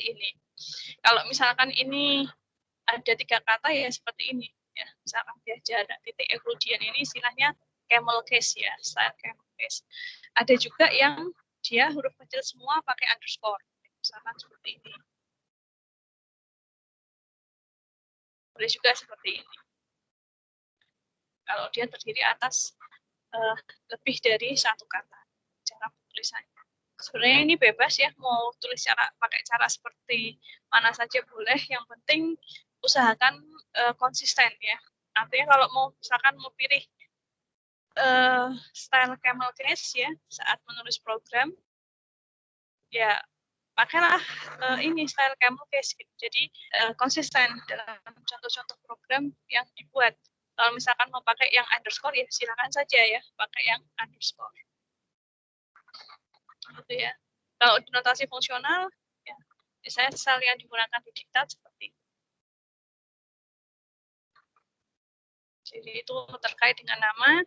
seperti ini. Kalau misalkan ini ada 3 kata ya seperti ini. Ya, misalkan dia jarak titik Euclidean ini istilahnya camel case ya, style camel case. Ada juga yang dia huruf kecil semua pakai underscore. Misalkan seperti ini. Boleh juga seperti ini. Kalau dia terdiri atas lebih dari 1 kata cara tulisannya. Sebenarnya ini bebas ya, mau tulis pakai cara seperti mana saja boleh. Yang penting usahakan konsisten ya. Artinya kalau misalkan mau pilih style camel case ya saat menulis program, ya pakailah ini style camel case gitu. Jadi konsisten dalam contoh-contoh program yang dibuat. Kalau misalkan mau pakai yang underscore ya silakan saja ya pakai yang underscore. Gitu ya. Kalau di notasi fungsional ya biasanya style yang digunakan di diktat seperti itu. Jadi itu terkait dengan nama.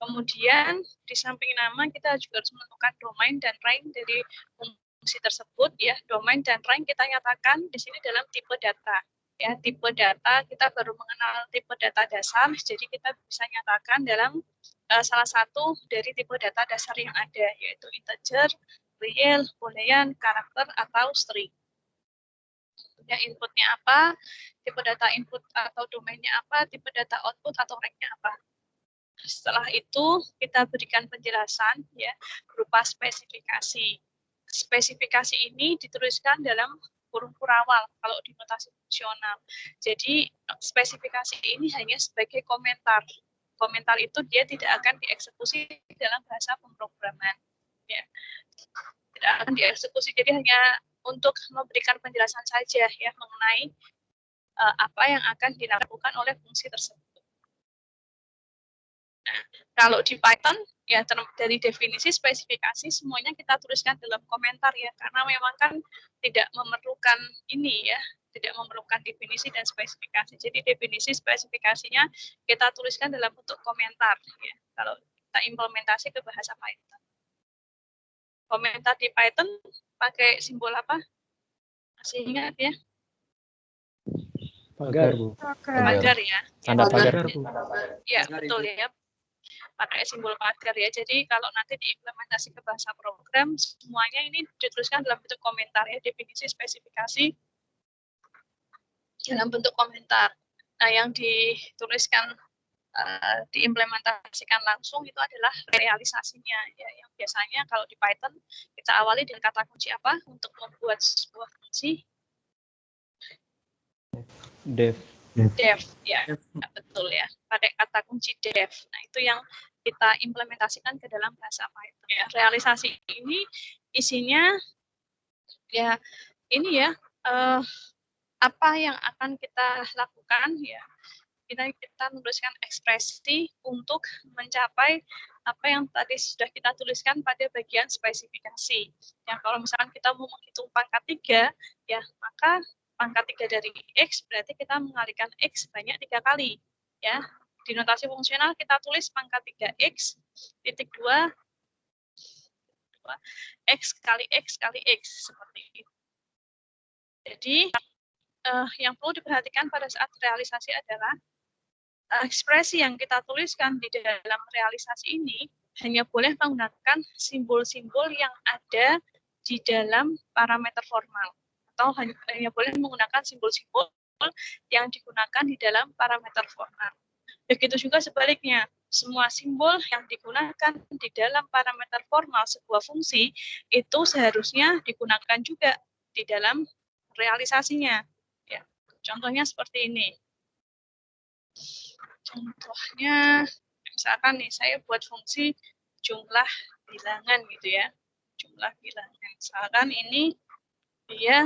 Kemudian di samping nama kita juga harus menentukan domain dan range dari fungsi tersebut ya. Domain dan range kita nyatakan di sini dalam tipe data. Ya, tipe data kita baru mengenal tipe data dasar, jadi kita bisa nyatakan dalam salah satu dari tipe data dasar yang ada, yaitu integer, real, boolean, karakter, atau string. Ya, inputnya apa, tipe data input atau domainnya apa, tipe data output atau range-nya apa. Setelah itu kita berikan penjelasan ya berupa spesifikasi. Spesifikasi ini dituliskan dalam huruf awal kalau di notasi fungsional. Jadi spesifikasi ini hanya sebagai komentar. Komentar itu dia tidak akan dieksekusi dalam bahasa pemrograman. Ya. Tidak akan dieksekusi. Jadi hanya untuk memberikan penjelasan saja ya mengenai apa yang akan dilakukan oleh fungsi tersebut. Nah, kalau di Python ya dari definisi spesifikasi semuanya kita tuliskan dalam komentar ya karena memang kan tidak memerlukan ini ya, tidak memerlukan definisi dan spesifikasi. Jadi definisi spesifikasinya kita tuliskan dalam bentuk komentar ya. Kalau kita implementasi ke bahasa Python. Komentar di Python pakai simbol apa? Masih ingat ya? Pagar, Bu. Pagar ya. Tanda pagar, Bu. Ya, betul ya. Pakai simbol pagar ya. Jadi kalau nanti diimplementasi ke bahasa program, semuanya ini dituliskan dalam bentuk komentar ya, definisi spesifikasi dalam bentuk komentar. Nah, yang dituliskan diimplementasikan langsung itu adalah realisasinya ya, yang biasanya kalau di Python kita awali dengan kata kunci apa untuk membuat sebuah fungsi? Def ya, betul ya, pakai kata kunci def. Nah, itu yang kita implementasikan ke dalam bahasa Python ya. Realisasi ini isinya ya ini ya apa yang akan kita lakukan ya, kita menuliskan ekspresi untuk mencapai apa yang tadi sudah kita tuliskan pada bagian spesifikasi. Ya, kalau misalkan kita mau menghitung pangkat 3 ya, maka pangkat 3 dari X berarti kita mengalihkan X banyak 3 kali ya. Di notasi fungsional kita tulis pangkat 3X titik 2 X kali X kali X seperti itu. Jadi yang perlu diperhatikan pada saat realisasi adalah ekspresi yang kita tuliskan di dalam realisasi ini hanya boleh menggunakan simbol-simbol yang ada di dalam parameter formal atau hanya boleh menggunakan simbol-simbol yang digunakan di dalam parameter formal. Begitu juga sebaliknya, semua simbol yang digunakan di dalam parameter formal sebuah fungsi itu seharusnya digunakan juga di dalam realisasinya. Ya, contohnya seperti ini. Contohnya, misalkan nih saya buat fungsi jumlah bilangan gitu ya. Jumlah bilangan. Misalkan ini dia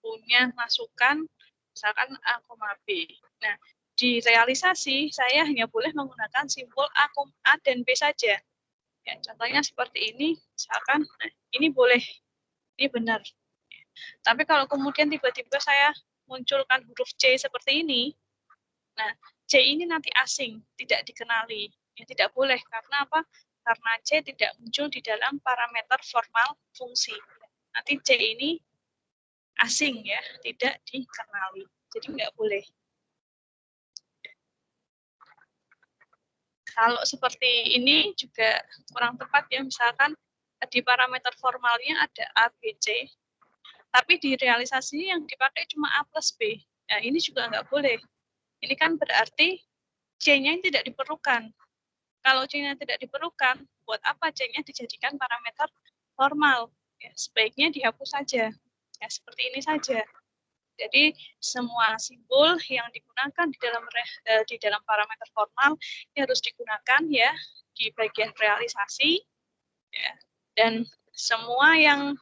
punya masukan misalkan A, B. Nah, di realisasi saya hanya boleh menggunakan simbol A dan B saja. Ya, contohnya seperti ini, misalkan nah, ini boleh, ini benar. Tapi kalau kemudian tiba-tiba saya munculkan huruf C seperti ini, nah C ini nanti asing, tidak dikenali. Ya, tidak boleh, karena apa? Karena C tidak muncul di dalam parameter formal fungsi. Nanti C ini asing ya, tidak dikenali. Jadi nggak boleh. Kalau seperti ini juga kurang tepat ya, misalkan di parameter formalnya ada A, B, C, tapi di realisasi yang dipakai cuma A plus B. Nah, ini juga nggak boleh. Ini kan berarti C-nya tidak diperlukan. Kalau C-nya tidak diperlukan, buat apa C-nya dijadikan parameter formal? Ya, sebaiknya dihapus saja. Ya, seperti ini saja. Jadi semua simbol yang digunakan di dalam parameter formal ini harus digunakan ya di bagian realisasi ya. Dan semua yang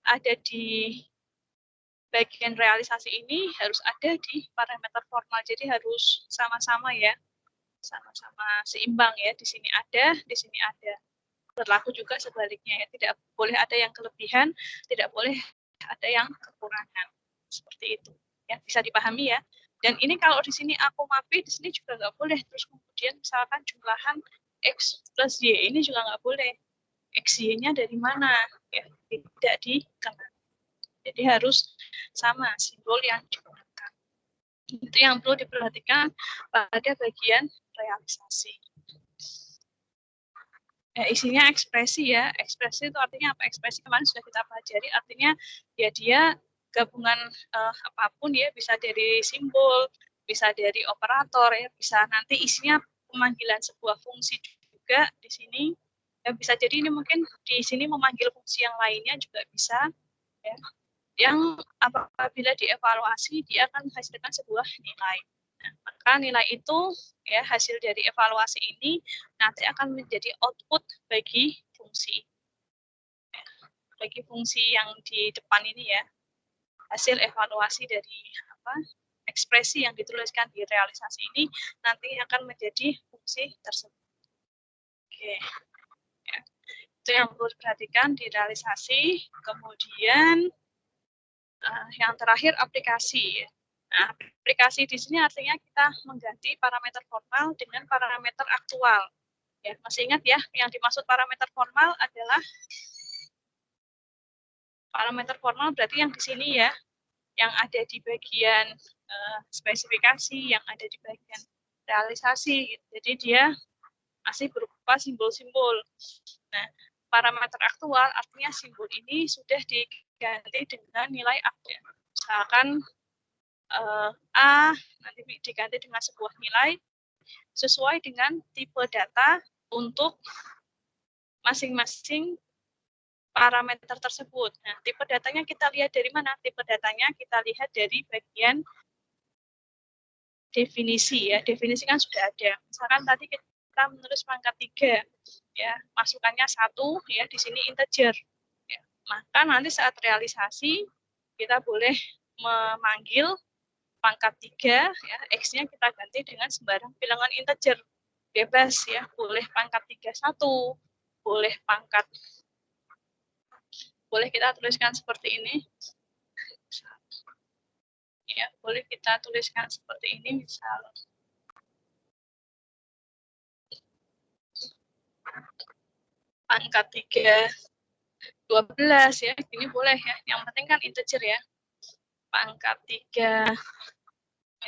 ada di bagian realisasi ini harus ada di parameter formal. Jadi harus sama-sama ya, sama-sama seimbang ya. Di sini ada, di sini ada. Berlaku juga sebaliknya ya. Tidak boleh ada yang kelebihan, tidak boleh ada yang kekurangan. Seperti itu. Ya, bisa dipahami ya. Dan ini kalau di sini aku mapi, di sini juga nggak boleh. Terus kemudian misalkan jumlahan X plus Y, ini juga nggak boleh. X, Y-nya dari mana? Ya, tidak dikenal. Jadi harus sama simbol yang digunakan. Itu yang perlu diperhatikan pada bagian realisasi. Ya, isinya ekspresi ya. Ekspresi itu artinya apa? Ekspresi kemarin sudah kita pelajari. Artinya ya dia gabungan apapun ya, bisa dari simbol, bisa dari operator ya, bisa nanti isinya pemanggilan sebuah fungsi juga di sini. Ya, bisa jadi ini mungkin di sini memanggil fungsi yang lainnya juga bisa ya. Yang apabila dievaluasi dia akan menghasilkan sebuah nilai. Nah, maka nilai itu ya hasil dari evaluasi ini nanti akan menjadi output bagi fungsi. Bagi fungsi yang di depan ini ya. Hasil evaluasi dari ekspresi yang dituliskan di realisasi ini nanti akan menjadi fungsi tersebut. Oke. Ya. Itu yang perlu diperhatikan di realisasi. Kemudian yang terakhir aplikasi. Nah, aplikasi di sini artinya kita mengganti parameter formal dengan parameter aktual. Ya, masih ingat ya, yang dimaksud parameter formal adalah parameter formal berarti yang di sini ya, yang ada di bagian spesifikasi, yang ada di bagian realisasi. Jadi dia masih berupa simbol-simbol. Nah, parameter aktual artinya simbol ini sudah diganti dengan nilai aktual. Misalkan A nanti diganti dengan sebuah nilai sesuai dengan tipe data untuk masing-masing parameter tersebut. Nah, tipe datanya kita lihat dari mana? Tipe datanya kita lihat dari bagian definisi ya. Definisi kan sudah ada. Misalkan tadi kita menulis pangkat 3 ya, masukannya 1 ya, di sini integer. Ya. Maka nanti saat realisasi kita boleh memanggil pangkat 3 ya, X-nya kita ganti dengan sembarang bilangan integer. Bebas ya, boleh pangkat 31, boleh pangkat, boleh kita tuliskan seperti ini. Ya, boleh kita tuliskan seperti ini, misal pangkat 3 12 ya, ini boleh ya. Yang penting kan integer ya. Pangkat 3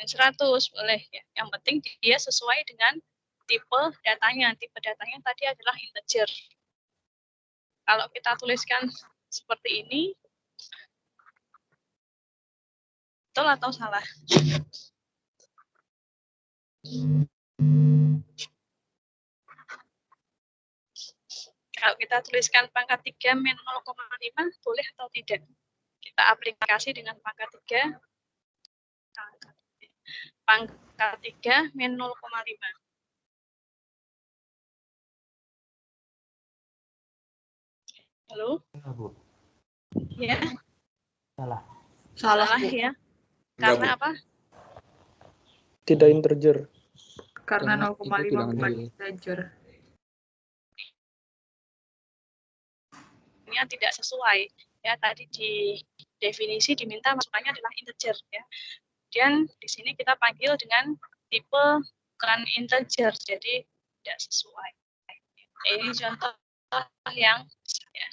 100 boleh ya. Yang penting dia sesuai dengan tipe datanya. Tipe datanya tadi adalah integer. Kalau kita tuliskan seperti ini, betul atau salah? Kalau kita tuliskan pangkat 3 min 0,5, boleh atau tidak? Kita aplikasi dengan pangkat 3. Pangkat 3 min 0,5. Halo? Ya. Salah. Salah ya. Karena apa? Tidak integer. Karena 0,5 bukan integer. Ini tidak sesuai. Ya, tadi di definisi diminta masukannya adalah integer ya. Kemudian di sini kita panggil dengan tipe bukan integer, jadi tidak sesuai. Ini contoh yang ya.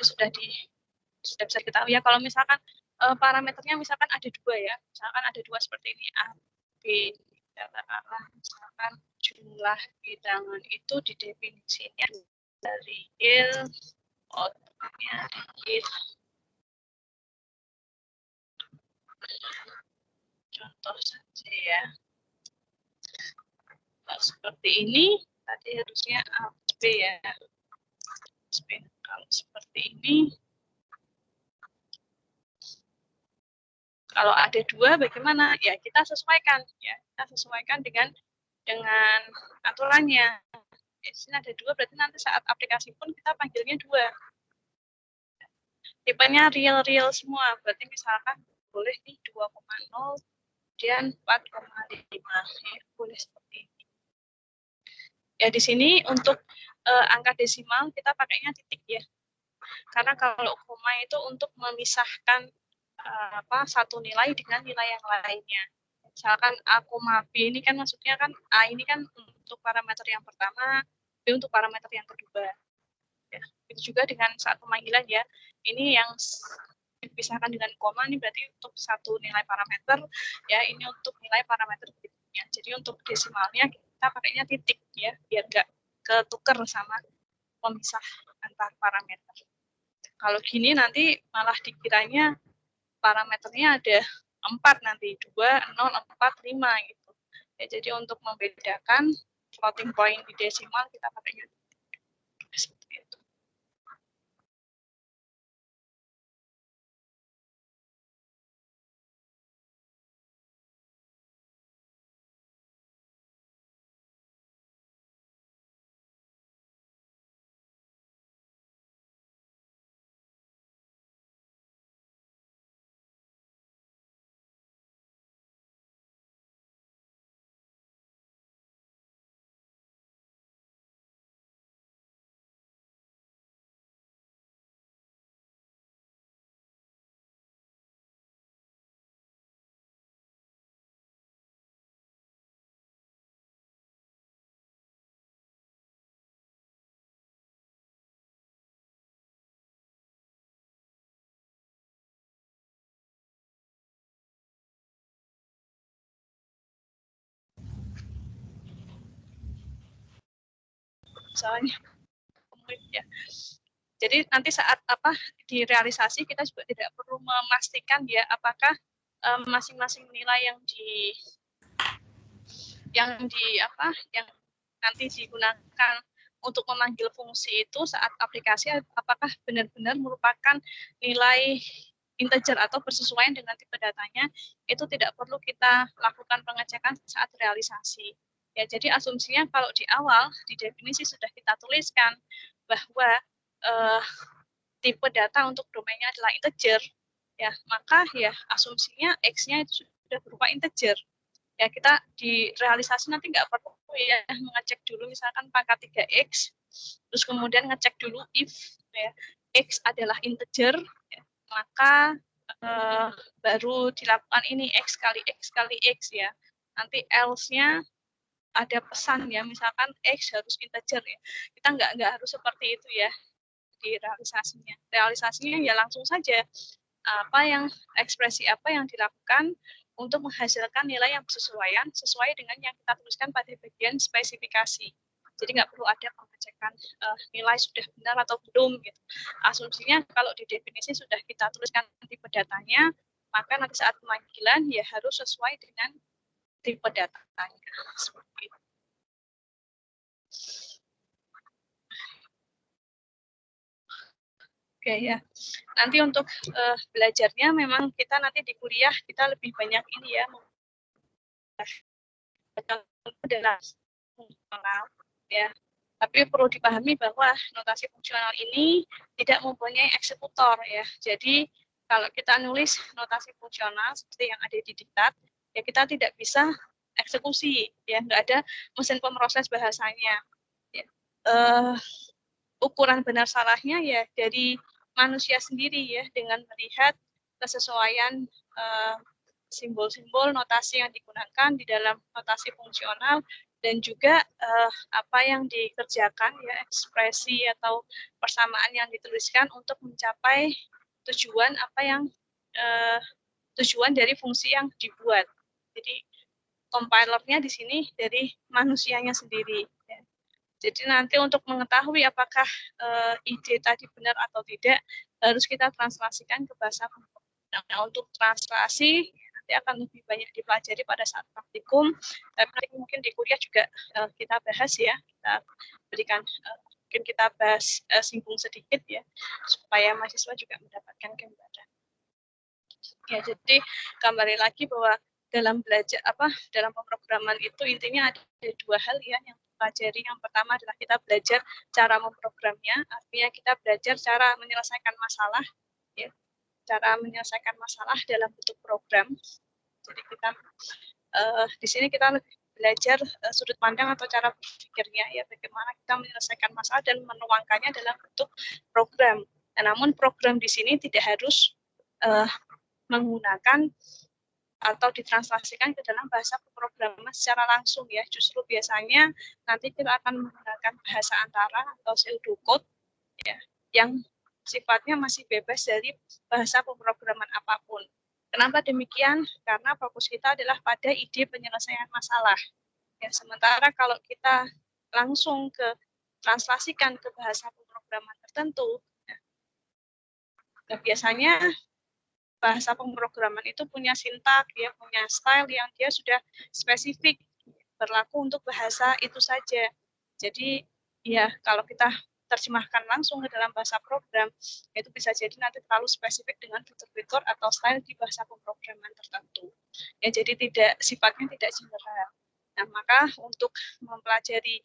Jadi sudah bisa diketahui ya. Kalau misalkan parameternya misalkan ada dua ya, misalkan ada dua seperti ini A, B, katakanlah misalkan jumlah bilangan itu didefinisinya dari real, outputnya real. Contoh saja ya. Nah, seperti ini tadi harusnya A, B ya. Kalau seperti ini, kalau ada dua bagaimana? Ya kita sesuaikan ya, kita sesuaikan dengan aturannya. Di sini ada dua, berarti nanti saat aplikasi pun kita panggilnya dua. Tipenya real semua, berarti misalkan boleh nih 2,0 kemudian 4,5 ya, boleh seperti ini. Ya di sini untuk angka desimal kita pakainya titik ya. Karena kalau koma itu untuk memisahkan satu nilai dengan nilai yang lainnya. Misalkan A, B ini kan maksudnya kan A ini kan untuk parameter yang pertama, B untuk parameter yang kedua. Ya, itu juga dengan saat pemanggilan ya. Ini yang dipisahkan dengan koma ini berarti untuk satu nilai parameter, ya ini untuk nilai parameter berikutnya. Jadi untuk desimalnya kita pakainya titik ya, biar nggak ketuker sama pemisah antar parameter. Kalau gini nanti malah dikiranya parameternya ada 4 nanti, 2, 0, 4, 5 gitu. Ya, jadi untuk membedakan floating point di desimal kita pakainya seperti itu. Soalnya ya. Jadi nanti saat di realisasi kita juga tidak perlu memastikan ya apakah masing-masing nilai yang nanti digunakan untuk memanggil fungsi itu saat aplikasi apakah benar-benar merupakan nilai integer atau bersesuaian dengan tipe datanya, itu tidak perlu kita lakukan pengecekan saat realisasi. Ya, jadi asumsinya kalau di awal di definisi sudah kita tuliskan bahwa tipe data untuk domainnya adalah integer, ya maka ya asumsinya x-nya itu sudah berupa integer. Ya kita di realisasi nanti nggak perlu ya mengecek dulu misalkan pangkat 3x, terus kemudian ngecek dulu if ya, x adalah integer, ya, maka baru dilakukan ini x kali x ya. Nanti else-nya ada pesan ya, misalkan x harus integer ya. Kita nggak harus seperti itu ya di realisasinya. Realisasinya ya langsung saja ekspresi apa yang dilakukan untuk menghasilkan nilai yang bersesuaian sesuai dengan yang kita tuliskan pada bagian spesifikasi. Jadi nggak perlu ada pengecekan nilai sudah benar atau belum gitu. Asumsinya kalau di definisi sudah kita tuliskan tipe datanya, maka nanti saat pemanggilan ya harus sesuai dengan tipe datanya. Seperti itu. Oke ya. Nanti untuk belajarnya memang kita nanti di kuliah kita lebih banyak ini ya. Adalah fungsional ya. Tapi perlu dipahami bahwa notasi fungsional ini tidak mempunyai eksekutor ya. Jadi kalau kita nulis notasi fungsional seperti yang ada di diktat, ya kita tidak bisa eksekusi ya, nggak ada mesin pemroses bahasanya. Ya. Ukuran benar salahnya ya dari manusia sendiri ya, dengan melihat kesesuaian simbol-simbol notasi yang digunakan di dalam notasi fungsional dan juga apa yang dikerjakan ya, ekspresi atau persamaan yang dituliskan untuk mencapai tujuan apa yang tujuan dari fungsi yang dibuat. Jadi compilernya di sini dari manusianya sendiri. Ya. Jadi nanti untuk mengetahui apakah ide tadi benar atau tidak, harus kita translasikan ke bahasa pemrograman. Nah, untuk translasi nanti akan lebih banyak dipelajari pada saat praktikum. Tapi nanti mungkin di kuliah juga kita bahas ya, kita berikan mungkin kita bahas singgung sedikit ya, supaya mahasiswa juga mendapatkan gambaran. Ya, jadi kembali lagi bahwa dalam belajar dalam pemrograman itu intinya ada dua hal ya yang dipelajari. Yang pertama adalah kita belajar cara memprogramnya, artinya kita belajar cara menyelesaikan masalah, ya, cara menyelesaikan masalah dalam bentuk program. Jadi kita di sini kita lebih belajar sudut pandang atau cara berpikirnya, ya, bagaimana kita menyelesaikan masalah dan menuangkannya dalam bentuk program. Nah, namun program di sini tidak harus menggunakan atau ditranslasikan ke dalam bahasa pemrograman secara langsung ya. Justru biasanya nanti kita akan menggunakan bahasa antara atau pseudocode ya, yang sifatnya masih bebas dari bahasa pemrograman apapun. Kenapa demikian? Karena fokus kita adalah pada ide penyelesaian masalah. Ya, sementara kalau kita langsung ke translasikan ke bahasa pemrograman tertentu, ya, biasanya bahasa pemrograman itu punya sintak, dia punya style yang dia sudah spesifik berlaku untuk bahasa itu saja. Jadi ya kalau kita terjemahkan langsung ke dalam bahasa program, itu bisa jadi nanti terlalu spesifik dengan fitur-fitur atau style di bahasa pemrograman tertentu. Ya, jadi sifatnya tidak general. Nah, maka untuk mempelajari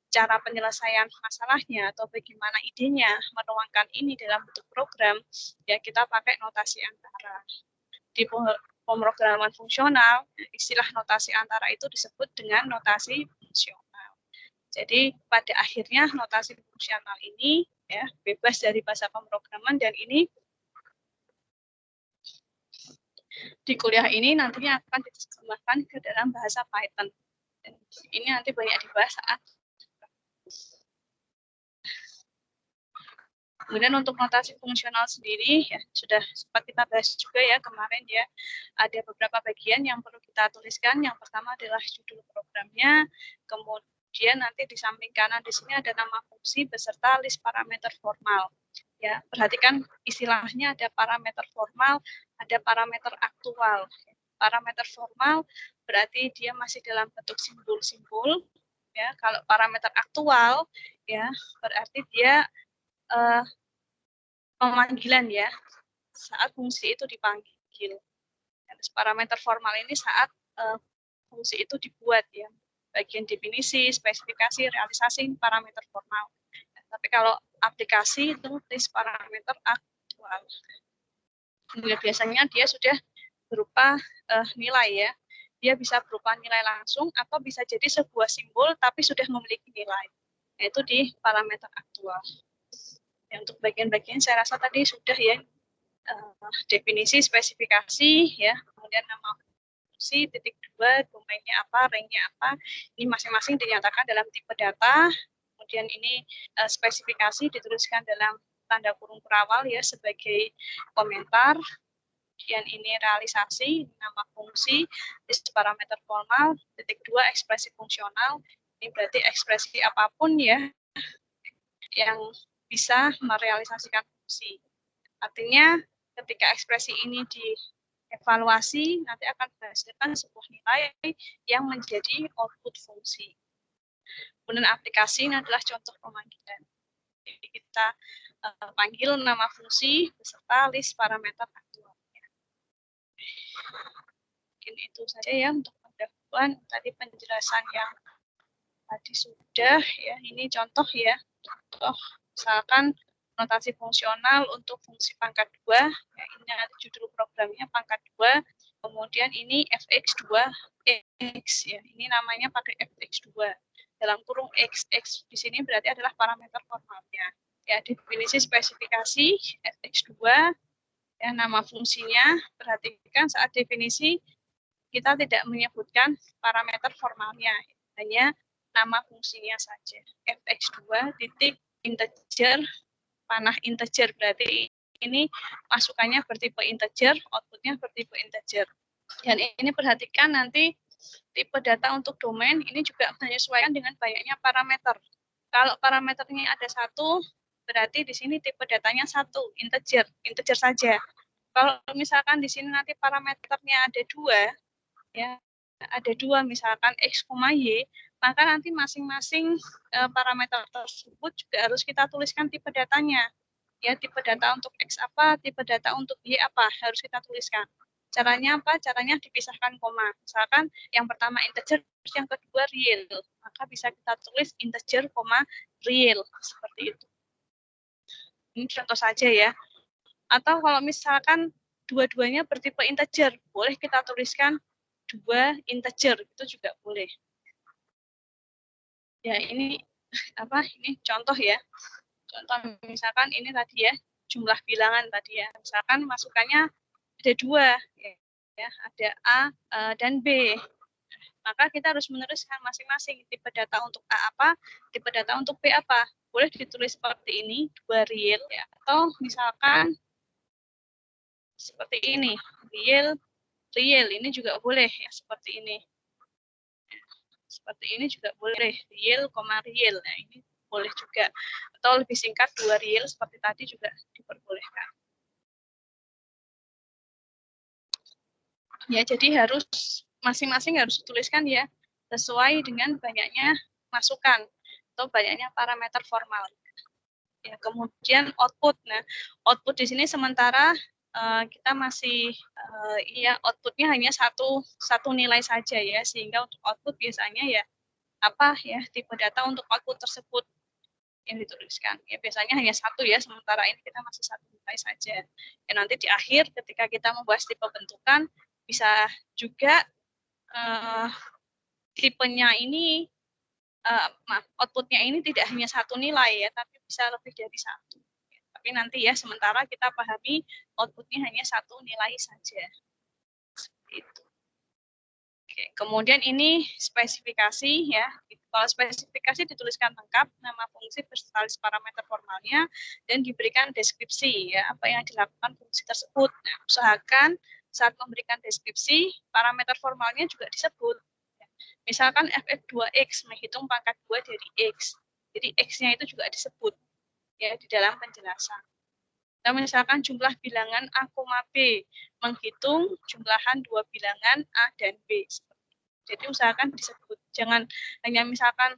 cara penyelesaian masalahnya atau bagaimana idenya menuangkan ini dalam bentuk program, ya kita pakai notasi antara. Di pemrograman fungsional, istilah notasi antara itu disebut dengan notasi fungsional. Jadi pada akhirnya notasi fungsional ini ya bebas dari bahasa pemrograman, dan ini di kuliah ini nantinya akan diterjemahkan ke dalam bahasa Python. Dan ini nanti banyak dibahas saat. Kemudian untuk notasi fungsional sendiri ya sudah sempat kita bahas juga ya kemarin ya, ada beberapa bagian yang perlu kita tuliskan. Yang pertama adalah judul programnya, kemudian nanti di samping kanan di sini ada nama fungsi beserta list parameter formal. Ya, perhatikan istilahnya ada parameter formal, ada parameter aktual. Parameter formal berarti dia masih dalam bentuk simbol-simbol. Ya, kalau parameter aktual ya berarti dia pemanggilan ya, saat fungsi itu dipanggil. Parameter formal ini saat fungsi itu dibuat ya, bagian definisi, spesifikasi, realisasi parameter formal. Tapi kalau aplikasi itu list parameter aktual. Ya, biasanya dia sudah berupa nilai ya. Dia bisa berupa nilai langsung atau bisa jadi sebuah simbol tapi sudah memiliki nilai. Yaitu di parameter aktual. Ya, untuk bagian-bagian saya rasa tadi sudah ya, definisi, spesifikasi ya, kemudian nama fungsi, titik 2, domainnya apa, range-nya apa, ini masing-masing dinyatakan dalam tipe data. Kemudian ini spesifikasi dituliskan dalam tanda kurung perawal ya sebagai komentar. Kemudian ini realisasi, nama fungsi, list parameter formal, titik 2 ekspresi fungsional. Ini berarti ekspresi apapun ya yang bisa merealisasikan fungsi. Artinya ketika ekspresi ini dievaluasi, nanti akan menghasilkan sebuah nilai yang menjadi output fungsi. Kemudian aplikasi ini adalah contoh pemanggilan. Jadi kita panggil nama fungsi beserta list parameter aktualnya. Mungkin itu saja ya untuk pendahuluan. Tadi penjelasan yang tadi sudah ya, ini contoh ya. Contoh misalkan notasi fungsional untuk fungsi pangkat 2, ya, ini ada judul programnya pangkat 2, kemudian ini fx2x, ya, ini namanya pakai fx2, dalam kurung x di sini berarti adalah parameter formalnya. Ya, definisi spesifikasi fx2, ya, nama fungsinya, perhatikan saat definisi kita tidak menyebutkan parameter formalnya, hanya nama fungsinya saja, fx2 titik integer, panah integer berarti ini masukannya bertipe integer, outputnya bertipe integer. Dan ini perhatikan nanti tipe data untuk domain ini juga menyesuaikan dengan banyaknya parameter. Kalau parameternya ada satu, berarti di sini tipe datanya satu, integer saja. Kalau misalkan di sini nanti parameternya ada dua, ya ada dua misalkan x, y, maka nanti masing-masing parameter tersebut juga harus kita tuliskan tipe datanya. Ya, tipe data untuk X apa, tipe data untuk Y apa, harus kita tuliskan. Caranya apa? Caranya dipisahkan koma. Misalkan yang pertama integer, yang kedua real. Maka bisa kita tulis integer, real. Seperti itu. Ini contoh saja ya. Atau kalau misalkan dua-duanya bertipe integer, boleh kita tuliskan 2 integer, itu juga boleh. Ya, ini apa? Ini contoh ya. Contoh misalkan ini tadi ya, jumlah bilangan tadi ya. Misalkan masukannya ada dua, ya, ada A dan B. Maka kita harus menuliskan masing-masing tipe data untuk A apa, tipe data untuk B apa. Boleh ditulis seperti ini, 2 real, ya. Atau misalkan seperti ini, real, ini juga boleh ya, seperti ini. Seperti ini juga boleh, real, real. Nah, ini boleh juga. Atau lebih singkat 2 real seperti tadi juga diperbolehkan. Ya, jadi harus masing-masing harus dituliskan ya sesuai dengan banyaknya masukan atau banyaknya parameter formal. Ya, kemudian output. Nah, output di sini sementara kita masih ya outputnya hanya satu nilai saja ya, sehingga untuk output biasanya ya apa ya tipe data untuk output tersebut yang dituliskan. Ya biasanya hanya satu ya, sementara ini kita masih satu nilai saja. Ya nanti di akhir ketika kita membahas tipe bentukan bisa juga tipenya ini outputnya ini tidak hanya satu nilai ya, tapi bisa lebih dari satu. Tapi nanti ya sementara kita pahami outputnya hanya satu nilai saja. Seperti itu. Oke, kemudian ini spesifikasi ya. Kalau spesifikasi dituliskan lengkap nama fungsi beserta list parameter formalnya dan diberikan deskripsi ya apa yang dilakukan fungsi tersebut. Nah, usahakan saat memberikan deskripsi parameter formalnya juga disebut. Misalkan ff2x menghitung pangkat 2 dari x. Jadi x-nya itu juga disebut ya di dalam penjelasan. Nah, misalkan jumlah bilangan A, B menghitung jumlahan dua bilangan A dan B. Jadi usahakan disebut, jangan hanya misalkan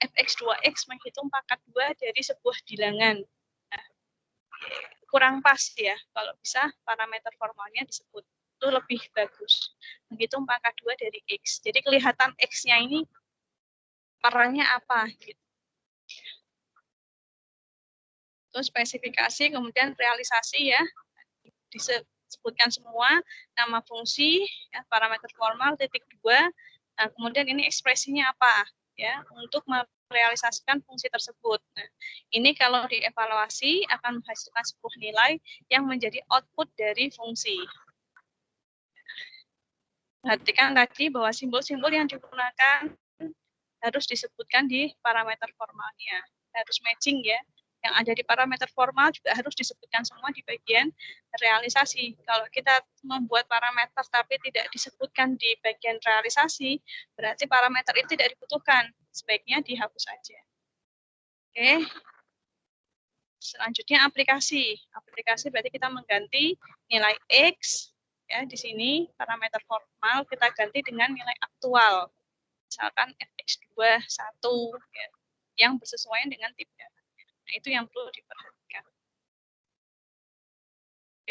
fx2x menghitung pangkat 2 dari sebuah bilangan. Nah, kurang pas ya, kalau bisa parameter formalnya disebut. Itu lebih bagus. Menghitung pangkat 2 dari x. Jadi kelihatan x-nya ini perannya apa gitu. Terus spesifikasi, kemudian realisasi ya. Disebutkan semua nama fungsi, ya, parameter formal, titik 2. Nah, kemudian ini ekspresinya apa ya untuk merealisasikan fungsi tersebut. Nah, ini kalau dievaluasi akan menghasilkan sebuah nilai yang menjadi output dari fungsi. Perhatikan tadi bahwa simbol-simbol yang digunakan harus disebutkan di parameter formalnya. Harus matching ya. Yang ada di parameter formal juga harus disebutkan semua di bagian realisasi. Kalau kita membuat parameter tapi tidak disebutkan di bagian realisasi, berarti parameter itu tidak dibutuhkan. Sebaiknya dihapus saja. Oke. Selanjutnya aplikasi. Aplikasi berarti kita mengganti nilai X ya di sini parameter formal kita ganti dengan nilai aktual. Misalkan fx2 1 ya, yang bersesuaian dengan tipe data. Nah, itu yang perlu diperhatikan.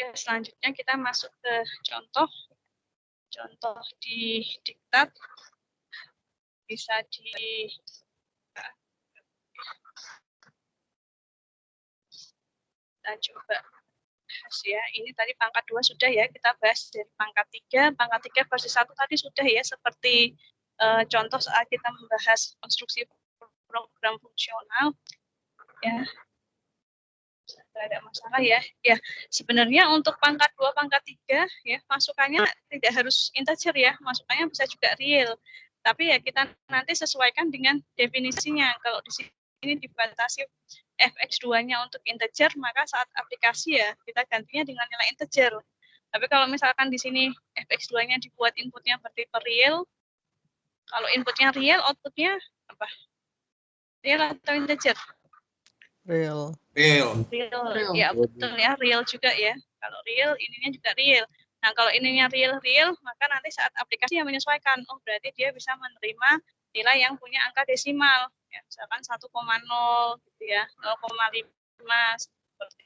Ya, selanjutnya kita masuk ke contoh. Contoh di diktat bisa di kita coba bahas ya. Ini tadi pangkat 2 sudah ya, kita bahas dari pangkat 3. Pangkat 3 versi 1 tadi sudah ya, seperti contoh saat kita membahas konstruksi program fungsional. Ya, tidak ada masalah ya. Ya, sebenarnya untuk pangkat 2, pangkat 3 ya, masukannya tidak harus integer ya, masukannya bisa juga real. Tapi ya kita nanti sesuaikan dengan definisinya. Kalau di sini sini dibatasi fx2-nya untuk integer, maka saat aplikasi ya kita gantinya dengan nilai integer. Tapi kalau misalkan di sini fx2-nya dibuat inputnya bertipe real, kalau inputnya real, outputnya apa? Real atau integer? Real. Real. Real. Ya betul ya, real juga ya. Kalau real, ininya juga real. Nah, kalau ininya real, maka nanti saat aplikasi yang menyesuaikan, oh berarti dia bisa menerima nilai yang punya angka desimal, ya, misalkan 1,0 gitu ya, 0,5 seperti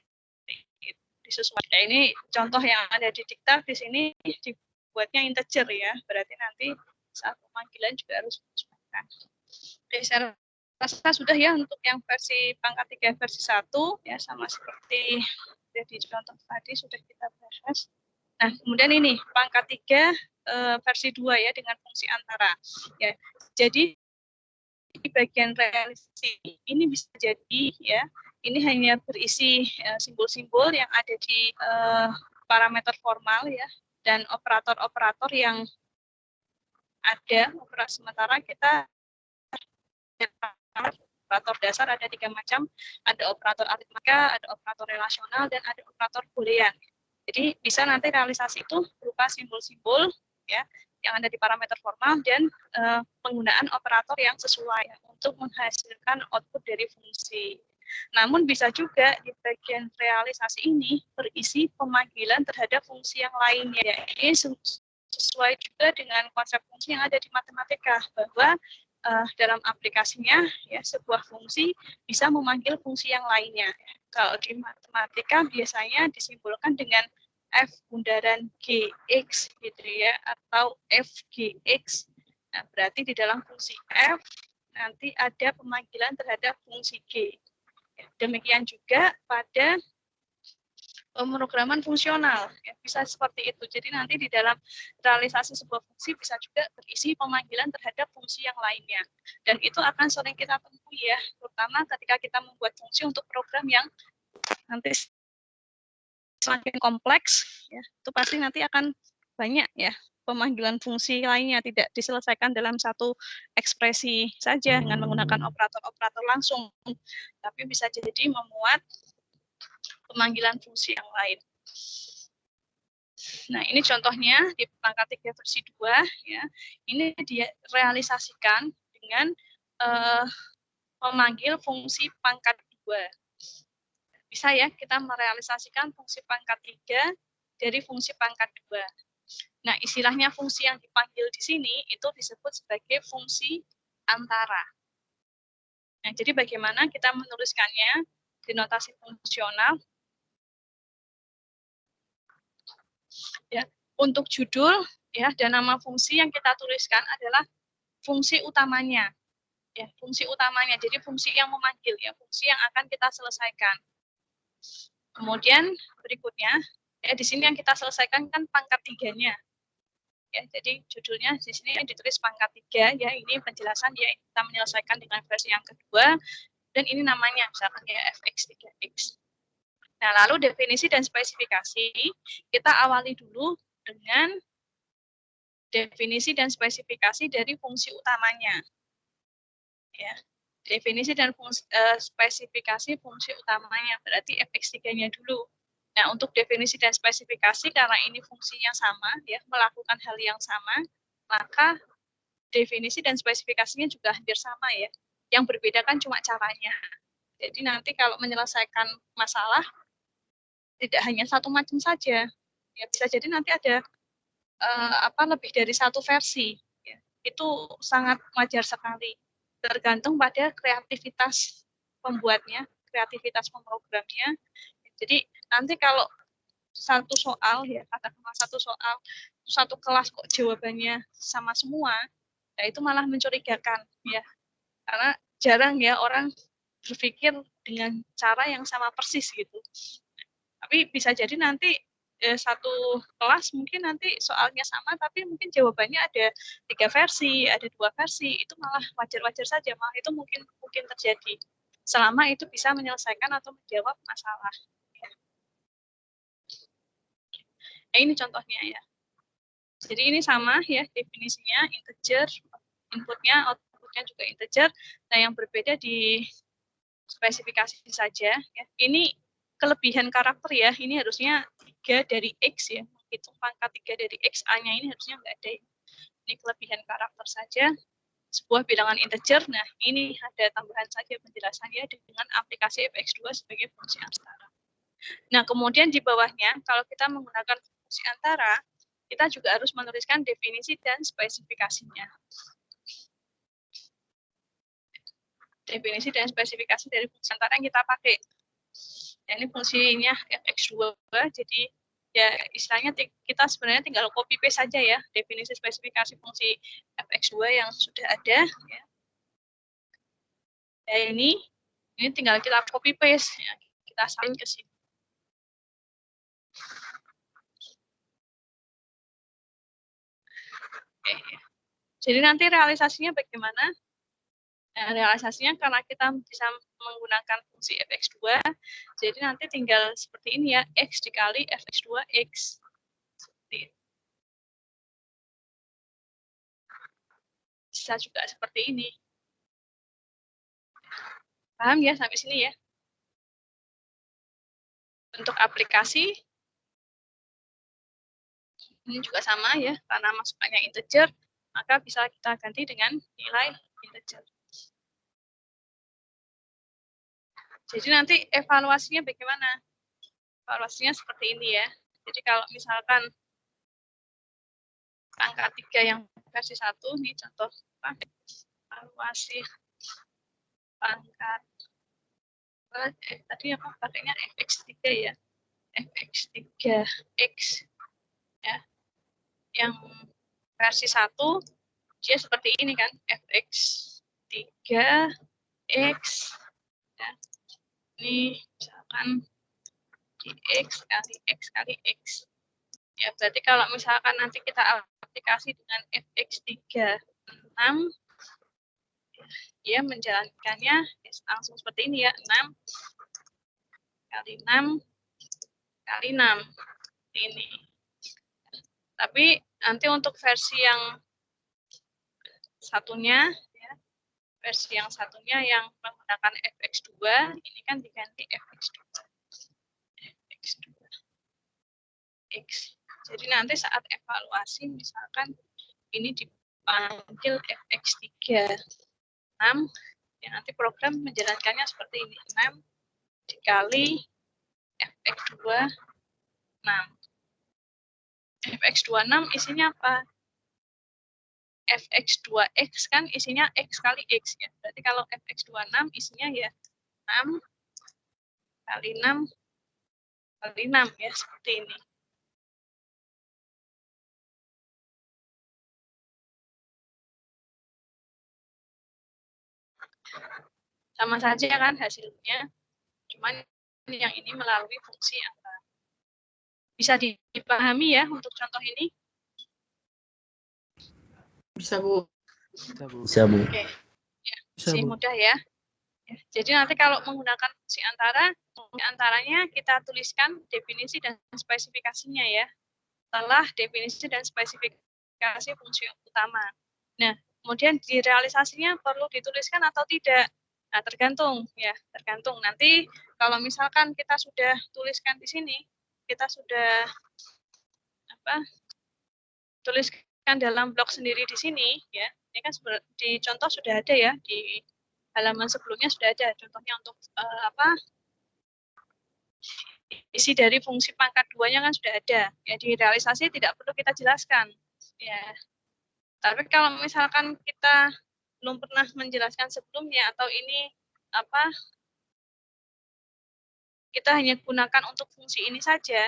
itu disesuaikan. Nah, ini contoh yang ada di diktar di sini dibuatnya integer ya, berarti nanti saat pemanggilan juga harus menyesuaikan. Oke, saya rasa sudah ya untuk yang versi pangkat 3 versi 1 ya, sama seperti di contoh tadi sudah kita bahas. Nah, kemudian ini pangkat 3 versi 2 ya dengan fungsi antara. Ya. Jadi di bagian realisasi ini bisa jadi ya, ini hanya berisi simbol-simbol yang ada di parameter formal ya, dan operator-operator yang ada. Sementara kita operator dasar ada 3 macam, ada operator aritmatika, ada operator relasional, dan ada operator boolean. Jadi bisa nanti realisasi itu berupa simbol-simbol ya yang ada di parameter formal dan penggunaan operator yang sesuai untuk menghasilkan output dari fungsi. Namun bisa juga di bagian realisasi ini berisi pemanggilan terhadap fungsi yang lainnya. Ini sesuai juga dengan konsep fungsi yang ada di matematika, bahwa dalam aplikasinya ya sebuah fungsi bisa memanggil fungsi yang lainnya. Kalau di matematika biasanya disimbolkan dengan f bundaran gx gitu ya, atau fgx. Nah, berarti di dalam fungsi f nanti ada pemanggilan terhadap fungsi g. Demikian juga pada pemrograman fungsional ya, bisa seperti itu. Jadi nanti di dalam realisasi sebuah fungsi bisa juga berisi pemanggilan terhadap fungsi yang lainnya, dan itu akan sering kita temui ya, terutama ketika kita membuat fungsi untuk program yang nanti semakin kompleks ya, itu pasti nanti akan banyak ya pemanggilan fungsi lainnya, tidak diselesaikan dalam satu ekspresi saja dengan menggunakan operator-operator langsung, tapi bisa jadi memuat pemanggilan fungsi yang lain. Nah, ini contohnya di pangkat 3 versi 2 ya. Ini direalisasikan dengan memanggil fungsi pangkat 2. Bisa ya kita merealisasikan fungsi pangkat 3 dari fungsi pangkat 2. Nah, istilahnya fungsi yang dipanggil di sini itu disebut sebagai fungsi antara. Nah, jadi bagaimana kita menuliskannya di notasi fungsional? Ya, untuk judul ya dan nama fungsi yang kita tuliskan adalah fungsi utamanya. Ya, fungsi utamanya. Jadi fungsi yang memanggil ya, fungsi yang akan kita selesaikan. Kemudian berikutnya ya, di sini yang kita selesaikan kan pangkat 3-nya. Ya, jadi judulnya di sini ditulis pangkat 3 ya, ini penjelasan ya kita menyelesaikan dengan versi yang kedua, dan ini namanya misalkan ya fx3x. Nah, lalu definisi dan spesifikasi, kita awali dulu dengan definisi dan spesifikasi dari fungsi utamanya. Ya, definisi dan spesifikasi fungsi utamanya, berarti fx3-nya dulu. Nah, untuk definisi dan spesifikasi, karena ini fungsinya sama, ya, melakukan hal yang sama, maka definisi dan spesifikasinya juga hampir sama ya. Yang berbeda kan cuma caranya. Jadi nanti kalau menyelesaikan masalah, tidak hanya satu macam saja, ya bisa jadi nanti ada lebih dari satu versi. Ya. Itu sangat wajar sekali, tergantung pada kreativitas pembuatnya, kreativitas pemrogramnya. Jadi nanti kalau satu soal ya, katakanlah satu kelas kok jawabannya sama semua, ya itu malah mencurigakan ya, karena jarang ya orang berpikir dengan cara yang sama persis gitu. Tapi bisa jadi nanti satu kelas mungkin nanti soalnya sama, tapi mungkin jawabannya ada 3 versi, ada 2 versi, itu malah wajar-wajar saja, malah itu mungkin terjadi, selama itu bisa menyelesaikan atau menjawab masalah. Ya. Nah, ini contohnya ya. Jadi ini sama ya definisinya, integer, inputnya, outputnya juga integer. Nah, yang berbeda di spesifikasi saja. Ya. Ini kelebihan karakter ya, ini harusnya 3 dari X ya, menghitung pangkat 3 dari X, A-nya ini harusnya nggak ada. Ini kelebihan karakter saja, sebuah bilangan integer, nah ini ada tambahan saja penjelasannya dengan aplikasi fx2 sebagai fungsi antara. Nah kemudian di bawahnya, kalau kita menggunakan fungsi antara, kita juga harus menuliskan definisi dan spesifikasinya. Definisi dan spesifikasi dari fungsi antara yang kita pakai. Ya, ini fungsinya fx2, jadi ya istilahnya kita sebenarnya tinggal copy paste saja ya definisi spesifikasi fungsi fx2 yang sudah ada ya. Ya ini tinggal kita copy paste ya, kita salin ke sini. Oke, ya. Jadi nanti realisasinya bagaimana? Nah, realisasinya karena kita bisa menggunakan fungsi fx2, jadi nanti tinggal seperti ini ya, x dikali fx2x. Bisa juga seperti ini. Paham ya sampai sini ya? Bentuk aplikasi, ini juga sama ya, karena masukannya integer, maka bisa kita ganti dengan nilai integer. Jadi nanti evaluasinya bagaimana? Evaluasinya seperti ini ya. Jadi kalau misalkan angka 3 yang versi 1, ini contoh evaluasi pangkat. Tadi apa pakainya fx3 ya. fx3x ya. Yang versi 1 dia seperti ini kan, fx3x ya. Ini misalkan x kali x kali x. Ya, berarti kalau misalkan nanti kita aplikasi dengan fx36, dia menjalankannya langsung seperti ini ya, 6 kali 6 kali 6 ini. Tapi nanti untuk versi yang satunya, ya, versi yang satunya yang menggunakan fx2, ini kan diganti fx2. X. Jadi nanti saat evaluasi, misalkan ini dipanggil fx3 6, ya nanti program menjalankannya seperti ini, 6 dikali fx2 6. fx2 6 isinya apa? fx2x kan isinya x kali x ya. Berarti kalau fx2 6 isinya ya 6 kali 6 kali 6 ya, seperti ini. Sama saja kan hasilnya, cuman yang ini melalui fungsi antara. Bisa dipahami ya untuk contoh ini? Bisa, Bu. Bisa, Bu. Oke. Ya, masih mudah ya. Jadi nanti kalau menggunakan fungsi antara, fungsi antaranya kita tuliskan definisi dan spesifikasinya ya. Setelah definisi dan spesifikasi fungsi utama. Nah, kemudian di realisasinya perlu dituliskan atau tidak? Nah, tergantung ya, tergantung. Nanti kalau misalkan kita sudah tuliskan di sini, kita sudah tuliskan dalam blok sendiri di sini ya. Ini kan di contoh sudah ada ya, di halaman sebelumnya sudah ada contohnya untuk isi dari fungsi pangkat 2-nya kan sudah ada. Ya, di realisasi tidak perlu kita jelaskan. Ya. Tapi kalau misalkan kita belum pernah menjelaskan sebelumnya atau ini kita hanya gunakan untuk fungsi ini saja,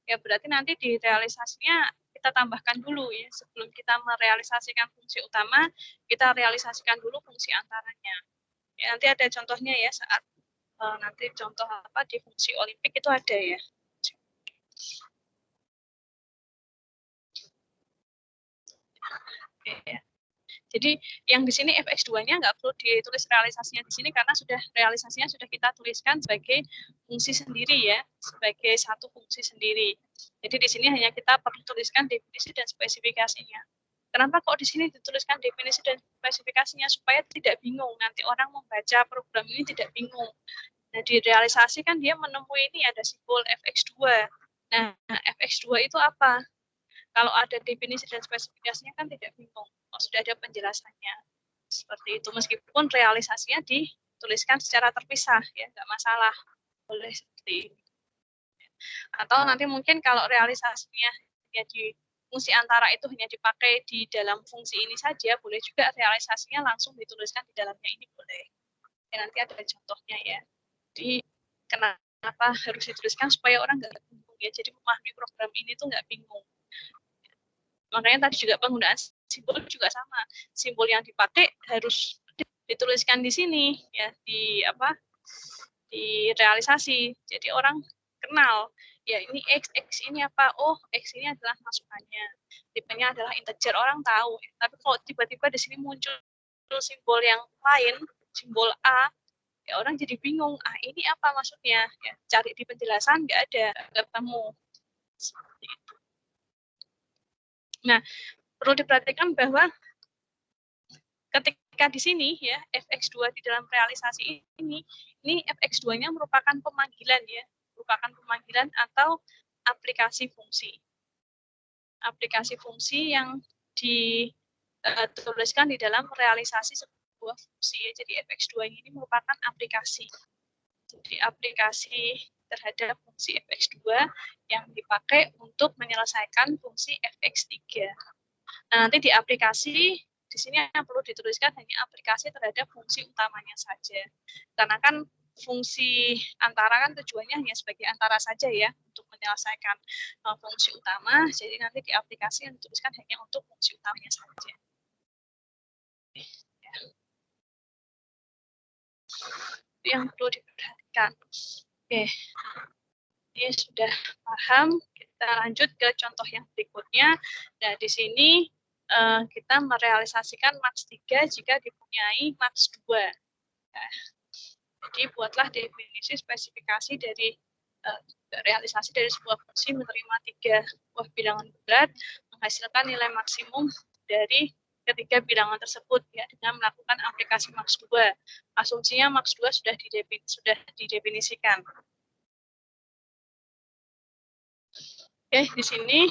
ya berarti nanti di realisasinya kita tambahkan dulu ya, sebelum kita merealisasikan fungsi utama, kita realisasikan dulu fungsi antaranya. Ya, nanti ada contohnya ya saat nanti contoh di fungsi olimpik itu ada ya. Oke, ya. Jadi yang di sini fx2-nya nggak perlu ditulis realisasinya di sini karena sudah realisasinya sudah kita tuliskan sebagai fungsi sendiri ya, sebagai satu fungsi sendiri. Jadi di sini hanya kita perlu tuliskan definisi dan spesifikasinya. Kenapa kok di sini dituliskan definisi dan spesifikasinya supaya tidak bingung, nanti orang membaca program ini tidak bingung. Nah, di realisasi kan dia menemui ini ada simbol fx2. Nah, fx2 itu apa? Kalau ada definisi dan spesifikasinya kan tidak bingung. Oh, sudah ada penjelasannya. Seperti itu, meskipun realisasinya dituliskan secara terpisah, ya nggak masalah. Boleh seperti itu. Atau nanti mungkin kalau realisasinya ya di fungsi antara itu hanya dipakai di dalam fungsi ini saja, boleh juga realisasinya langsung dituliskan di dalamnya ini boleh. Ya, nanti ada contohnya ya. Jadi kenapa harus dituliskan supaya orang nggak bingung ya. Jadi memahami program ini tuh nggak bingung. Makanya tadi juga penggunaan simbol juga sama. Simbol yang dipakai harus dituliskan di sini ya, di apa? Di realisasi. Jadi orang kenal ya ini X ini apa, oh X ini adalah masukannya, tipenya adalah integer, orang tahu. Tapi kalau tiba-tiba di sini muncul simbol yang lain, simbol A, ya orang jadi bingung, ini apa maksudnya, ya, cari di penjelasan nggak ada, nggak ketemu. Seperti itu. Nah, perlu diperhatikan bahwa ketika di sini ya fx2 di dalam realisasi ini fx2-nya merupakan pemanggilan ya, merupakan pemanggilan atau aplikasi fungsi. Aplikasi fungsi yang dituliskan di dalam realisasi sebuah fungsi ya. Jadi fx2 ini merupakan aplikasi. Jadi aplikasi terhadap fungsi fx2 yang dipakai untuk menyelesaikan fungsi fx3. Nah, nanti di aplikasi di sini yang perlu dituliskan hanya aplikasi terhadap fungsi utamanya saja. Karena kan fungsi antara kan tujuannya hanya sebagai antara saja ya, untuk menyelesaikan fungsi utama. Jadi nanti di aplikasi yang dituliskan hanya untuk fungsi utamanya saja. Ya. Itu yang perlu diperhatikan. Oke, ini sudah paham. Kita lanjut ke contoh yang berikutnya. Nah, di sini kita merealisasikan maks 3 jika dipunyai maks 2. Nah, jadi buatlah definisi spesifikasi dari realisasi dari sebuah fungsi menerima 3 buah bilangan bulat menghasilkan nilai maksimum dari ketiga bilangan tersebut ya, dengan melakukan aplikasi maks 2. Asumsinya maks 2 sudah didefinisikan. Oke, di sini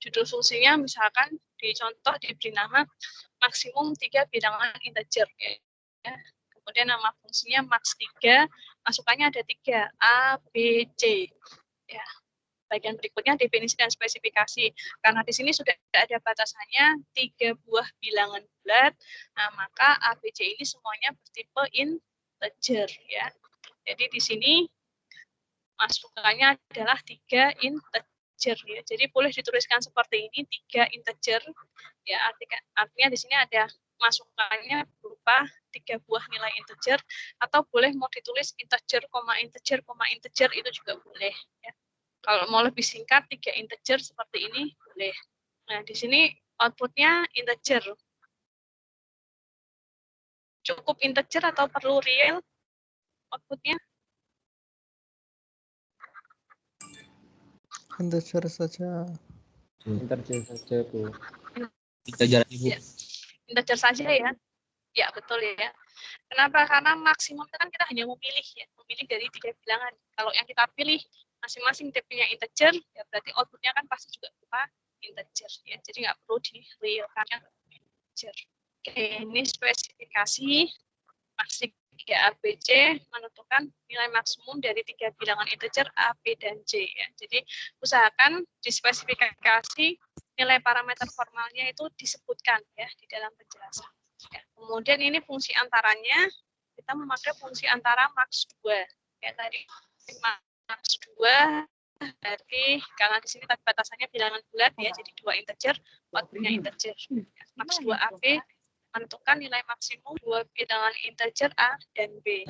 judul fungsinya misalkan di contoh diberi nama maksimum 3 bilangan integer ya. Kemudian nama fungsinya maks 3, masukannya ada 3, A, B, C. Ya. Bagian berikutnya definisi dan spesifikasi. Karena di sini sudah ada batasannya 3 buah bilangan bulat, nah maka A, B, C ini semuanya bertipe integer ya. Jadi di sini masukannya adalah 3 integer. Ya. Jadi boleh dituliskan seperti ini 3 integer ya, artinya di sini ada masukannya berupa 3 buah nilai integer, atau boleh mau ditulis integer, integer, integer itu juga boleh ya. Kalau mau lebih singkat 3 integer seperti ini boleh. Nah, di sini outputnya integer. Cukup integer atau perlu real outputnya? Integer saja. Integer saja, Bu. Integer, Ibu. Ya, integer saja ya. Ya, betul ya. Kenapa? Karena maksimum kan kita hanya memilih ya, memilih dari 3 bilangan. Kalau yang kita pilih masing-masing tipenya integer, ya berarti outputnya kan pasti juga berupa integer ya. Jadi nggak perlu di-realkan yang integer. Oke, ini spesifikasi maks 3 A, B, C menentukan nilai maksimum dari 3 bilangan integer A, B, dan C ya. Jadi usahakan di spesifikasi nilai parameter formalnya itu disebutkan ya di dalam penjelasan. Ya. Kemudian ini fungsi antaranya, kita memakai fungsi antara maks 2 ya tadi. Maks 2 berarti karena di sini batasannya bilangan bulat ya, jadi 2 integer, outputnya integer. Maks 2 AB menentukan nilai maksimum 2 bilangan integer A dan B.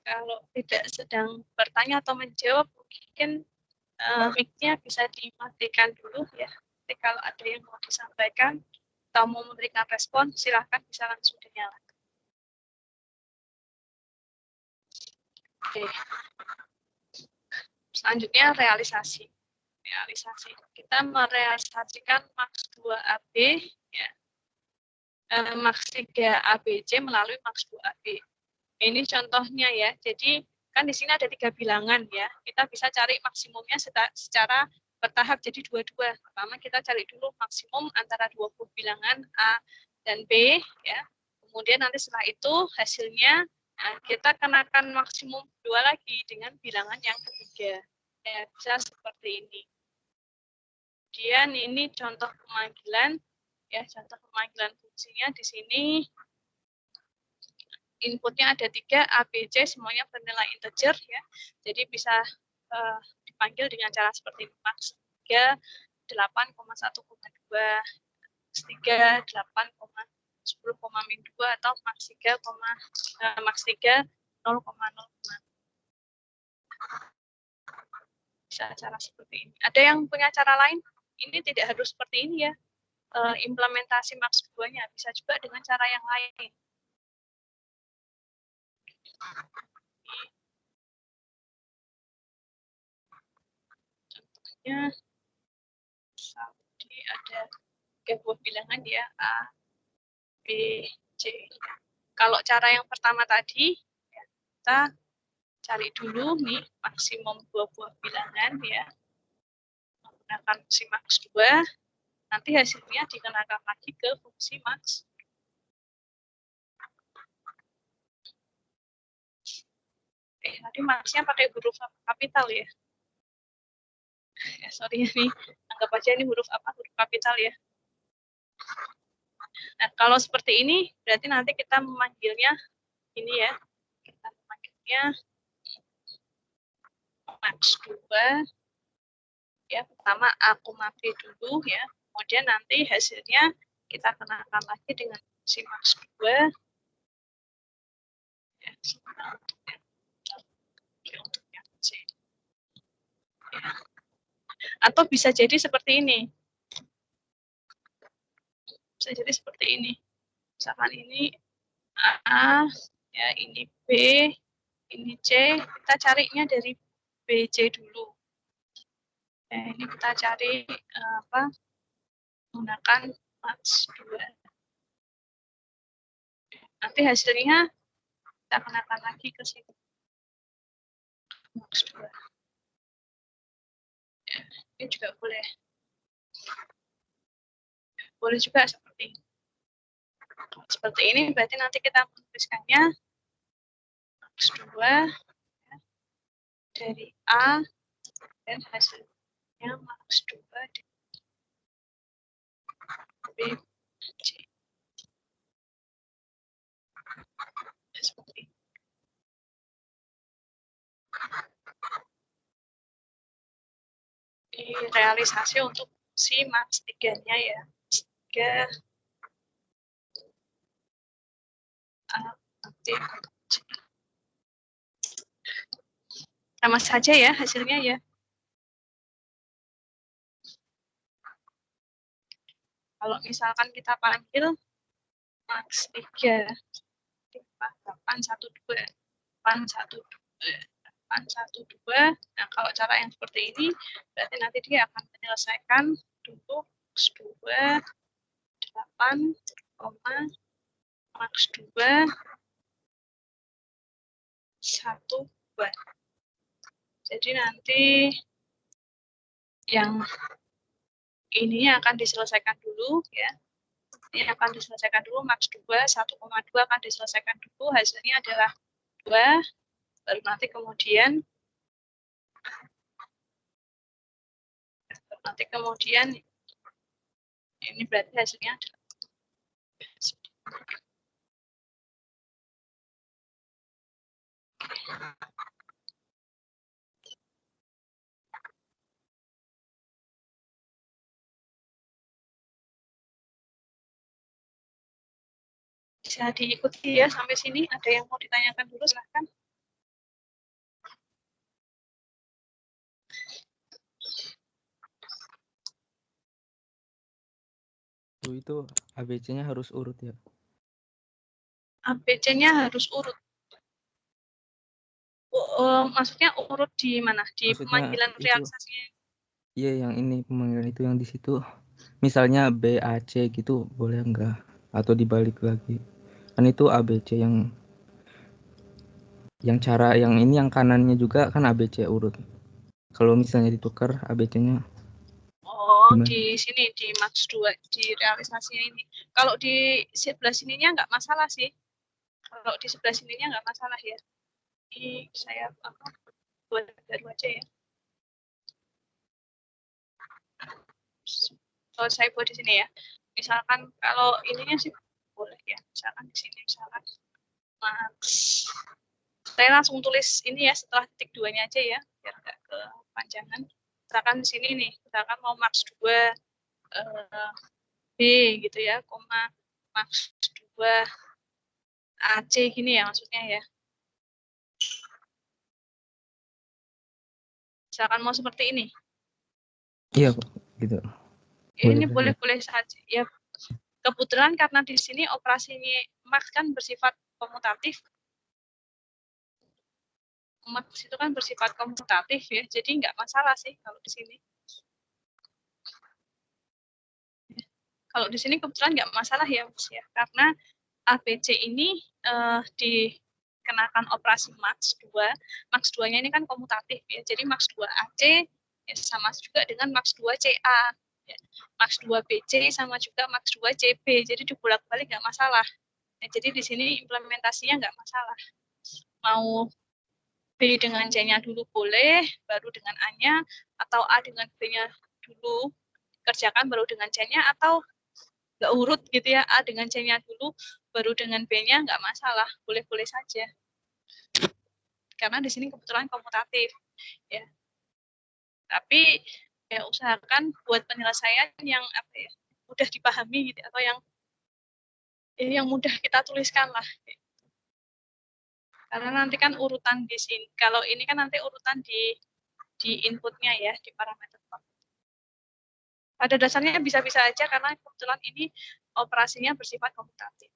Kalau tidak sedang bertanya atau menjawab, mungkin mic-nya bisa dimatikan dulu ya. Jadi kalau ada yang mau disampaikan atau mau memberikan respon, silakan bisa langsung dinyalakan. Oke. Selanjutnya realisasi. Kita merealisasikan maks 2 AB ya. Maks 3 ABC melalui maks 2 AB. Ini contohnya ya. Jadi kan di sini ada 3 bilangan ya. Kita bisa cari maksimumnya secara bertahap jadi dua-dua. Pertama kita cari dulu maksimum antara 20 bilangan A dan B ya. Kemudian nanti setelah itu hasilnya kita kenakan maksimum 2 lagi dengan bilangan yang ketiga. Ya, bisa seperti ini. Kemudian ini contoh pemanggilan ya, contoh pemanggilan fungsinya di sini inputnya ada 3 A, B, C semuanya bernilai integer ya. Jadi bisa dipanggil dengan cara seperti ini. Maks 3 8,1,2, maks 3 8,10,2 atau maks 3 0,0. Bisa cara seperti ini. Ada yang punya cara lain? Ini tidak harus seperti ini ya. Implementasi maks 2-nya bisa juga dengan cara yang lain. Contohnya, tadi ada 3 buah bilangan ya, A, B, C. Kalau cara yang pertama tadi, ya, kita cari dulu nih maksimum 2 buah bilangan ya, menggunakan fungsi maks 2, nanti hasilnya dikenakan lagi ke fungsi maks. Tadi maksnya pakai huruf kapital ya. Sorry ini, anggap aja ini huruf kapital ya. Nah, kalau seperti ini, berarti nanti kita memanggilnya ini ya. Kita memanggilnya maks 2. Ya, pertama A, B dulu ya. Kemudian nanti hasilnya kita kenakan lagi dengan fungsi maks 2. Ya, untuk yang C. Ya. Atau bisa jadi seperti ini. Bisa jadi seperti ini. Misalkan ini A, ya ini B, ini C. Kita carinya dari BC dulu. Ini kita cari menggunakan maks 2. Nanti hasilnya kita kenakan lagi ke sini. Maks 2. Ya, ini juga boleh. Boleh juga seperti ini. Seperti ini berarti nanti kita menuliskannya maks 2 ya, dari A dan hasilnya maks 2 dari B, C. Seperti ini. Ini realisasi untuk si maks 3-nya ya. 3 A, B, C. Sama saja ya hasilnya ya. Kalau misalkan kita panggil maks 3 812 812. Nah, kalau cara yang seperti ini berarti nanti dia akan menyelesaikan dulu maks 2 8, maks 2 1 2. Jadi nanti yang ini akan diselesaikan dulu ya. Ini akan diselesaikan dulu maks 2 1,2 akan diselesaikan dulu, hasilnya adalah 2. Baru nanti kemudian ini berarti hasilnya adalah bisa diikuti ya sampai sini. Ada yang mau ditanyakan dulu, silahkan. Itu ABC-nya harus urut ya? ABC-nya harus urut. Maksudnya urut di mana? Di Maksudnya pemanggilan itu, relaksasinya. iya yang ini pemanggilan itu yang di situ. Misalnya B, A, C gitu boleh enggak? Atau dibalik lagi. Kan itu A, B, C yang cara yang ini yang kanannya juga kan A, B, C urut. Kalau misalnya ditukar A, B, C-nya Oh, gimana? di sini di Max 2 di realisasinya ini. Kalau di sebelah sininya nggak masalah sih. Kalau di sebelah sininya nggak masalah ya. Ini saya buat baru aja ya. Kalau saya buat di sini ya. Misalkan kalau ininya sih boleh ya. Misalkan di sini misalkan Max. Saya langsung tulis ini ya setelah titik 2-nya aja ya, biar nggak kepanjangan. Misalkan di sini nih, misalkan mau Max 2 B gitu ya, koma Max 2 AC gini ya maksudnya ya. Misalkan mau seperti ini. Iya, gitu. Ini boleh-boleh saja. Ya, kebetulan karena di sini operasinya Max kan bersifat komutatif. Max itu kan bersifat komutatif ya, jadi nggak masalah sih kalau di sini. Kalau di sini kebetulan nggak masalah ya, Mas ya, karena ABC ini dikenakan operasi Max 2. Max 2-nya ini kan komutatif ya. Jadi Max 2 AC ya, sama juga dengan Max 2 CA. Ya. Max 2 BC sama juga Max 2 CB. Jadi dibolak-balik nggak masalah. Ya, jadi di sini implementasinya nggak masalah. Mau B dengan C-nya dulu boleh, baru dengan A-nya, atau A dengan B-nya dulu kerjakan baru dengan C-nya, atau nggak urut gitu ya, A dengan C-nya dulu baru dengan B-nya, nggak masalah, boleh-boleh saja karena di sini kebetulan komutatif ya. Tapi ya usahakan buat penyelesaian yang apa ya, mudah dipahami gitu, atau yang mudah kita tuliskan lah, karena nanti kan urutan di sini, kalau ini kan nanti urutan di inputnya ya, di parameter. Pada dasarnya bisa-bisa aja karena kebetulan ini operasinya bersifat komutatif.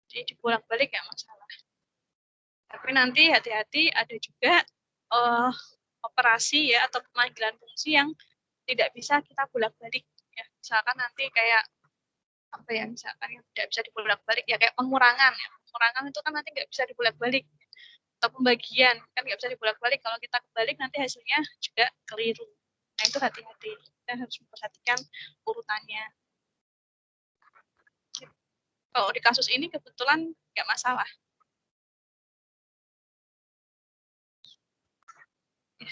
Jadi dibolak-balik ya masalah. Tapi nanti hati-hati ada juga operasi ya atau pemanggilan fungsi yang tidak bisa kita bolak-balik ya. Misalkan nanti kayak apa ya, misalkan yang tidak bisa dibolak-balik ya kayak pengurangan ya. Pengurangan itu kan nanti nggak bisa dibolak-balik, atau pembagian kan nggak bisa dibolak-balik, kalau kita kebalik nanti hasilnya juga keliru. Nah itu hati-hati, kita harus memperhatikan urutannya. Kalau di kasus ini kebetulan nggak masalah. Ya.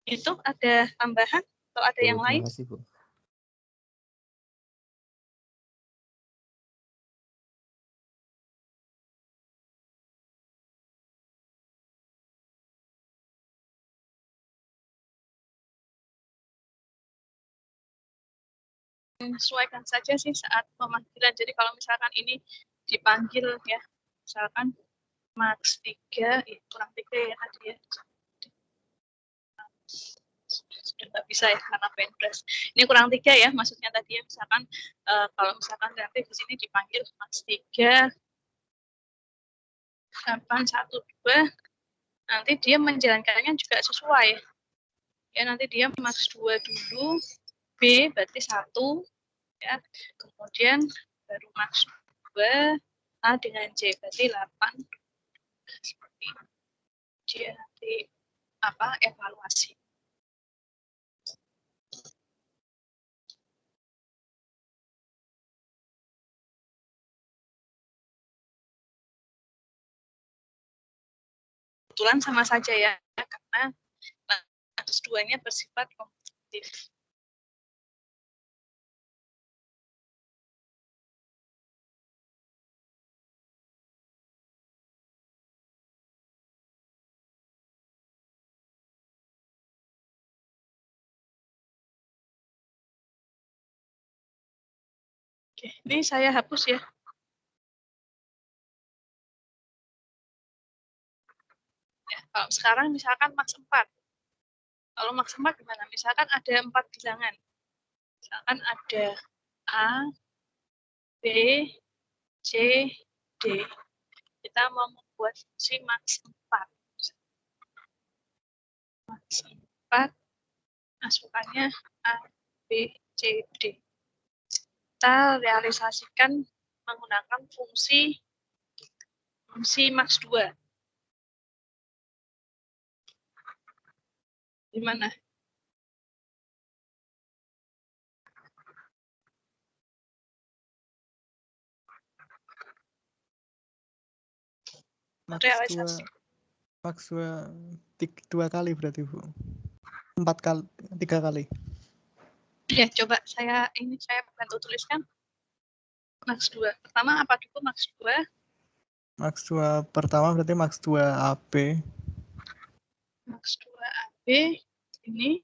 Itu ada tambahan atau ada yang lain? Terima kasih, Bu. Menyesuaikan saja sih saat pemanggilan. Jadi kalau misalkan ini dipanggil ya, misalkan Max 3, kurang 3 ya tadi ya. Sudah nggak bisa ya karena penpres. Ini kurang 3 ya maksudnya tadi ya. Misalkan kalau misalkan nanti di sini dipanggil Max 3, 8, 1, 2, nanti dia menjalankannya juga sesuai. Ya nanti dia Max 2 dulu, B berarti 1, ya. Kemudian baru Max 2, A dengan C berarti 8. Seperti itu. Dia nanti evaluasi. Kebetulan sama saja ya, karena Max 2-nya bersifat kompetitif. Oke, ini saya hapus ya. Kalau sekarang misalkan Max 4. Kalau Max 4 gimana? Misalkan ada 4 bilangan. Misalkan ada A, B, C, D. Kita mau buat fungsi max 4. Max 4, masukannya A, B, C, D. Kita realisasikan menggunakan fungsi max 2. Gimana? Realisasi. Max 2 2 kali berarti, Bu. 4 kali, 3 kali. Ya, coba saya bantu tuliskan. Max 2. Pertama apa dulu max 2? Max 2 pertama berarti max 2 AB. Max 2 AB ini,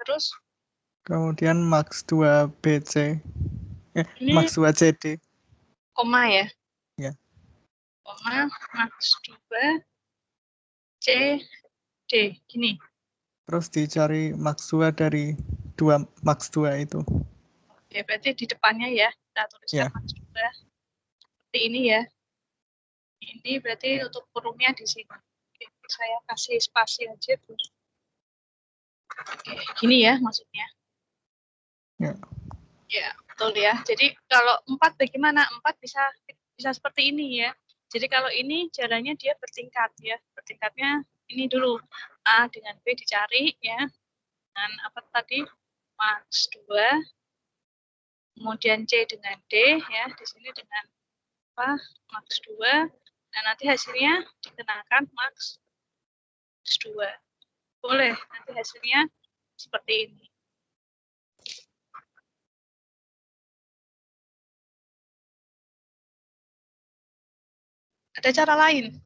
terus Kemudian max 2 BC. ini Max 2 CD. koma ya. Ya. Koma max 2 C D gini. Terus dicari max 2 dari 2 max 2 itu. Ya, berarti di depannya ya. Kita tuliskan max 2 seperti ini ya. Ini berarti untuk kurungnya di sini. Oke, saya kasih spasi aja, Bu. Oke, gini ya maksudnya. Ya. Ya, betul ya. Jadi kalau 4 bagaimana? 4 bisa seperti ini ya. Jadi kalau ini jalannya dia bertingkat ya. Bertingkatnya ini dulu. A dengan B dicari ya. Dengan apa tadi? Max 2. Kemudian C dengan D ya. Di sini dengan apa? Max 2. Nah, nanti hasilnya dikenakan max 2. Boleh, nanti hasilnya seperti ini. Ada cara lain?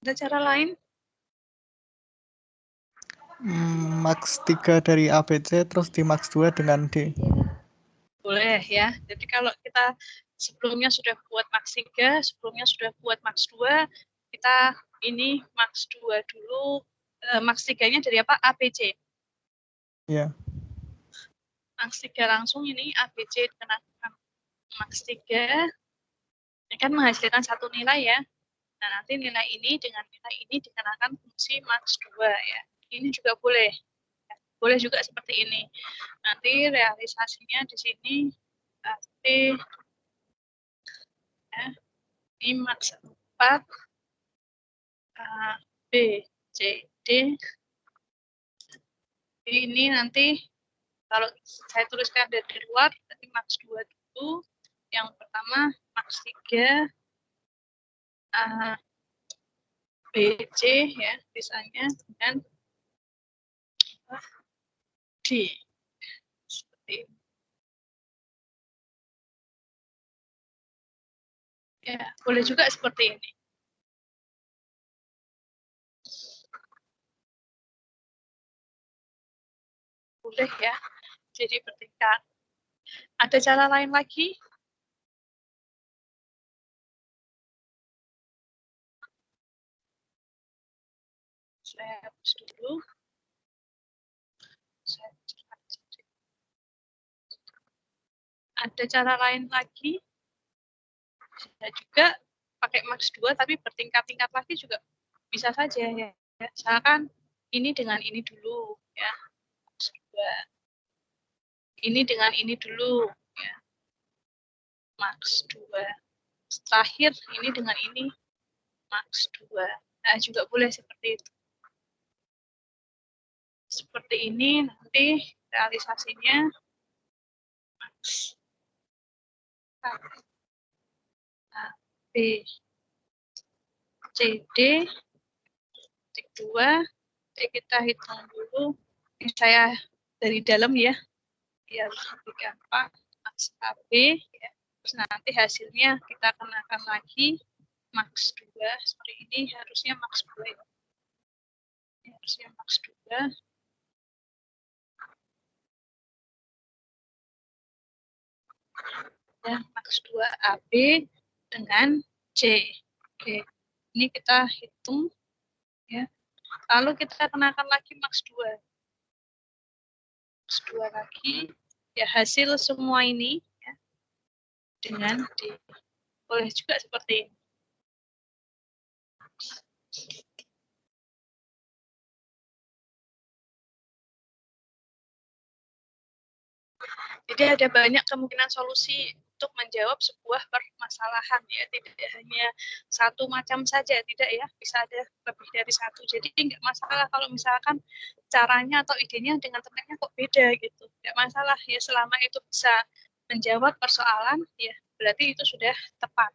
Ada cara lain? Max 3 dari ABC terus di max 2 dengan D. Boleh ya. Jadi kalau kita sebelumnya sudah buat max 3, sebelumnya sudah buat max 2, kita ini max 2 dulu. Max 3-nya dari apa? ABC. Ya. Max 3 langsung ini ABC dikenakan max 3. Ini kan menghasilkan satu nilai ya. Nah, nanti nilai ini dengan nilai ini dikenakan fungsi max 2 ya. Ini juga boleh. Boleh juga seperti ini. Nanti realisasinya di sini nanti ya, ini max 4 A, B, C, D. Ini nanti kalau saya tuliskan dari luar berarti max 2 dulu. Yang pertama max 3 A, B, C ya misalnya, dan D. Seperti ini. Ya, boleh juga seperti ini. Boleh ya, jadi bertingkat. Ada cara lain lagi? Saya hapus dulu. Ada cara lain lagi? Bisa juga pakai max 2 tapi bertingkat-tingkat lagi juga bisa saja ya. Misalkan ini dengan ini dulu ya. Max 2. Ini dengan ini dulu ya. Max 2. Terakhir ini dengan ini max 2. Nah, juga boleh seperti itu. Seperti ini nanti realisasinya max A, B, C, D, titik 2. Jadi kita hitung dulu. Ini saya dari dalam ya, biar lebih gampang. Max AB ya. Terus nanti hasilnya kita kenakan lagi max 2 seperti ini, harusnya max 2 ya. Harusnya max 2. Ya, max 2 AB dengan C. Oke. Ini kita hitung Ya. Lalu kita kenakan lagi max 2. Max 2 lagi. Ya, hasil semua ini ya, dengan boleh juga seperti ini. Jadi ada banyak kemungkinan solusi untuk menjawab sebuah permasalahan ya, tidak hanya satu macam saja, tidak ya, bisa ada lebih dari satu. Jadi nggak masalah kalau misalkan caranya atau idenya dengan temannya kok beda gitu, nggak masalah ya, selama itu bisa menjawab persoalan ya, berarti itu sudah tepat.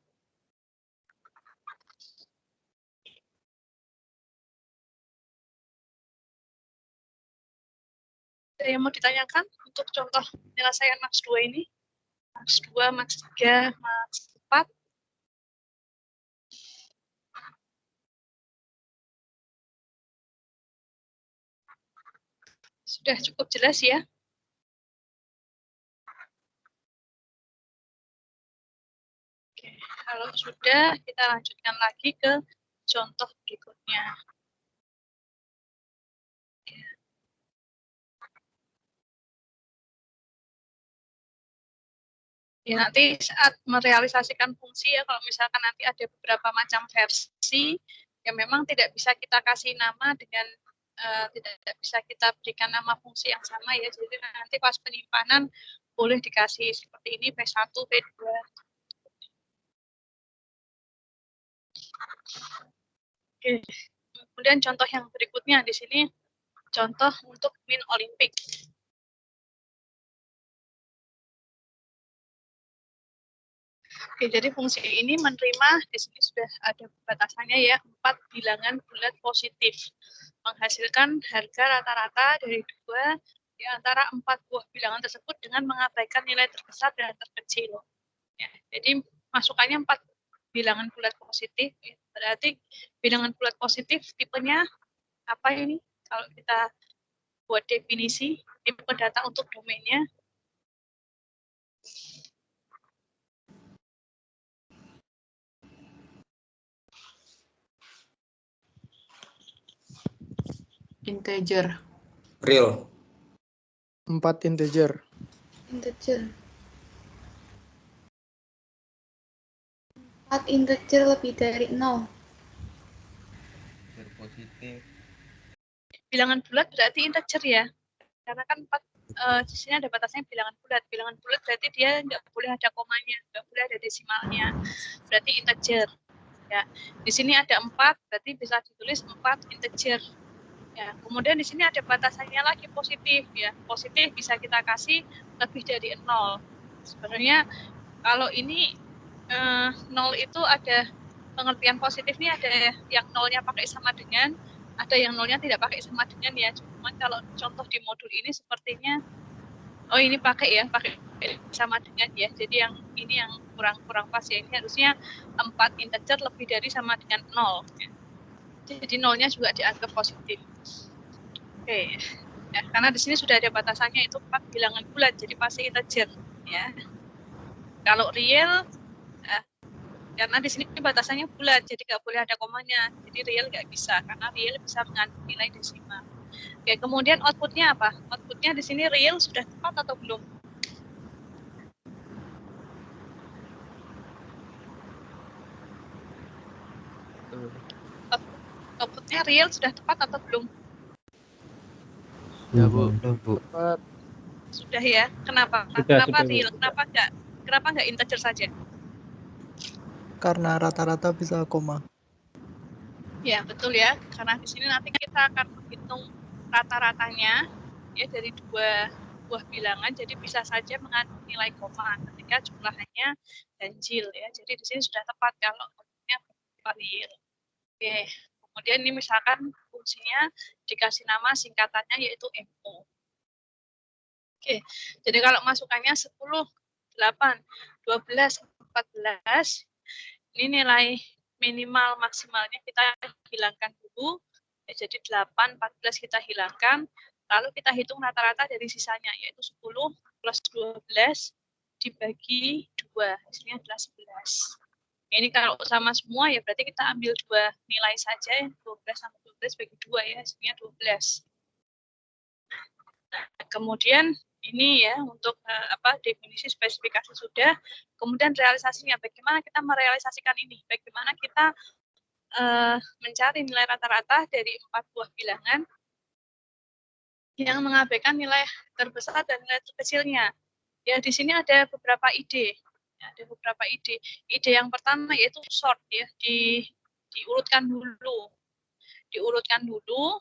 Ada yang mau ditanyakan untuk contoh penyelesaian max 2 ini? Max 2, max 3, max 4. Sudah cukup jelas ya? Oke, kalau sudah, kita lanjutkan lagi ke contoh berikutnya. Ya, nanti saat merealisasikan fungsi ya, kalau misalkan nanti ada beberapa macam versi, ya memang tidak bisa kita kasih nama dengan tidak bisa kita berikan nama fungsi yang sama ya. Jadi nanti pas penyimpanan boleh dikasih seperti ini P1, P2. Oke. Kemudian contoh yang berikutnya di sini contoh untuk min Olimpik. Oke, jadi fungsi ini menerima di sini sudah ada batasannya ya, 4 bilangan bulat positif, menghasilkan harga rata-rata dari 2 di antara 4 buah bilangan tersebut dengan mengabaikan nilai terbesar dan terkecil. Ya, jadi masukannya 4 bilangan bulat positif, ya, berarti bilangan bulat positif tipenya apa ini? Kalau kita buat definisi tipe data untuk domainnya. Integer. Real. 4 integer. Integer. 4 integer lebih dari 0. Positif. Bilangan bulat berarti integer ya. Karena kan 4 di sini ada batasnya bilangan bulat. Bilangan bulat berarti dia nggak boleh ada komanya, nggak boleh ada desimalnya. Berarti integer. Ya, di sini ada 4, berarti bisa ditulis 4 integer. Ya, kemudian di sini ada batasannya lagi positif ya. Positif bisa kita kasih lebih dari 0. Sebenarnya kalau ini 0 itu ada pengertian positif nih, ada yang 0-nya pakai sama dengan, ada yang 0-nya tidak pakai sama dengan ya. Cuman kalau contoh di modul ini sepertinya oh ini pakai ya, pakai sama dengan ya. Jadi yang ini yang kurang pas ya. Ini harusnya 4 integer lebih dari sama dengan 0 ya. Jadi 0-nya juga dianggap positif. Oke. Ya, karena di sini sudah ada batasannya itu 4 bilangan bulat, jadi pasti integer ya. Kalau real karena di sini batasannya bulat, jadi nggak boleh ada komanya. Jadi real nggak bisa, karena real bisa mengandung nilai desimal. Oke, kemudian outputnya apa? Outputnya di sini real sudah tepat atau belum? Outputnya real sudah tepat atau belum? Ya, Bu. Bu. Tepat. Sudah ya. Kenapa? Kenapa real? Kenapa nggak integer saja? Karena rata-rata bisa koma. Ya, betul ya. Karena di sini nanti kita akan menghitung rata-ratanya ya dari 2 buah bilangan, jadi bisa saja mengandung nilai koma ketika jumlahnya ganjil ya. Jadi di sini sudah tepat kalau outputnya real. Oke. Kemudian ini misalkan fungsinya dikasih nama singkatannya yaitu MO. Oke. Jadi kalau masukannya 10, 8, 12, 14, ini nilai minimal maksimalnya kita hilangkan dulu. Ya, jadi 8, 14 kita hilangkan. Lalu kita hitung rata-rata dari sisanya, yaitu 10 plus 12 dibagi 2. Hasilnya adalah 11. Ini kalau sama semua ya berarti kita ambil 2 nilai saja, 12 sama 14 bagi 2 ya, hasilnya 12. Nah, kemudian ini ya untuk definisi spesifikasi sudah, kemudian realisasinya bagaimana kita merealisasikan ini, bagaimana kita mencari nilai rata-rata dari 4 buah bilangan yang mengabaikan nilai terbesar dan nilai terkecilnya. Ya, di sini ada beberapa ide. Ya, ada beberapa ide. Ide yang pertama yaitu sort ya, diurutkan dulu. Diurutkan dulu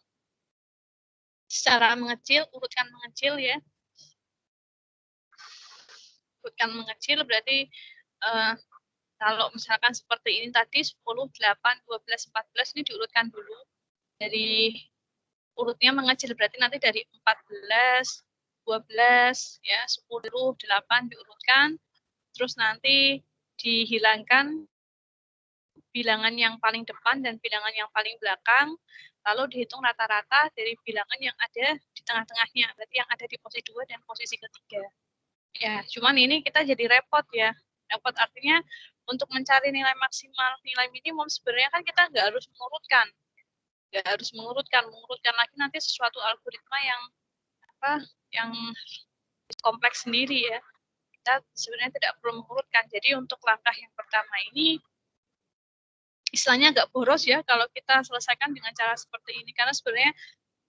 secara mengecil, urutkan mengecil ya. Urutkan mengecil berarti kalau misalkan seperti ini tadi 10, 8, 12, 14 ini diurutkan dulu. Dari urutnya mengecil berarti nanti dari 14, 12 ya, 10, 8 diurutkan. Terus nanti dihilangkan bilangan yang paling depan dan bilangan yang paling belakang, lalu dihitung rata-rata dari bilangan yang ada di tengah-tengahnya, berarti yang ada di posisi 2 dan posisi ketiga. Ya, cuman ini kita jadi repot ya. Repot artinya untuk mencari nilai maksimal, nilai minimum sebenarnya kan kita nggak harus mengurutkan. Nggak harus mengurutkan lagi nanti sesuatu algoritma yang kompleks sendiri ya. Kita sebenarnya tidak perlu mengurutkan. Jadi untuk langkah yang pertama ini istilahnya agak boros ya kalau kita selesaikan dengan cara seperti ini, karena sebenarnya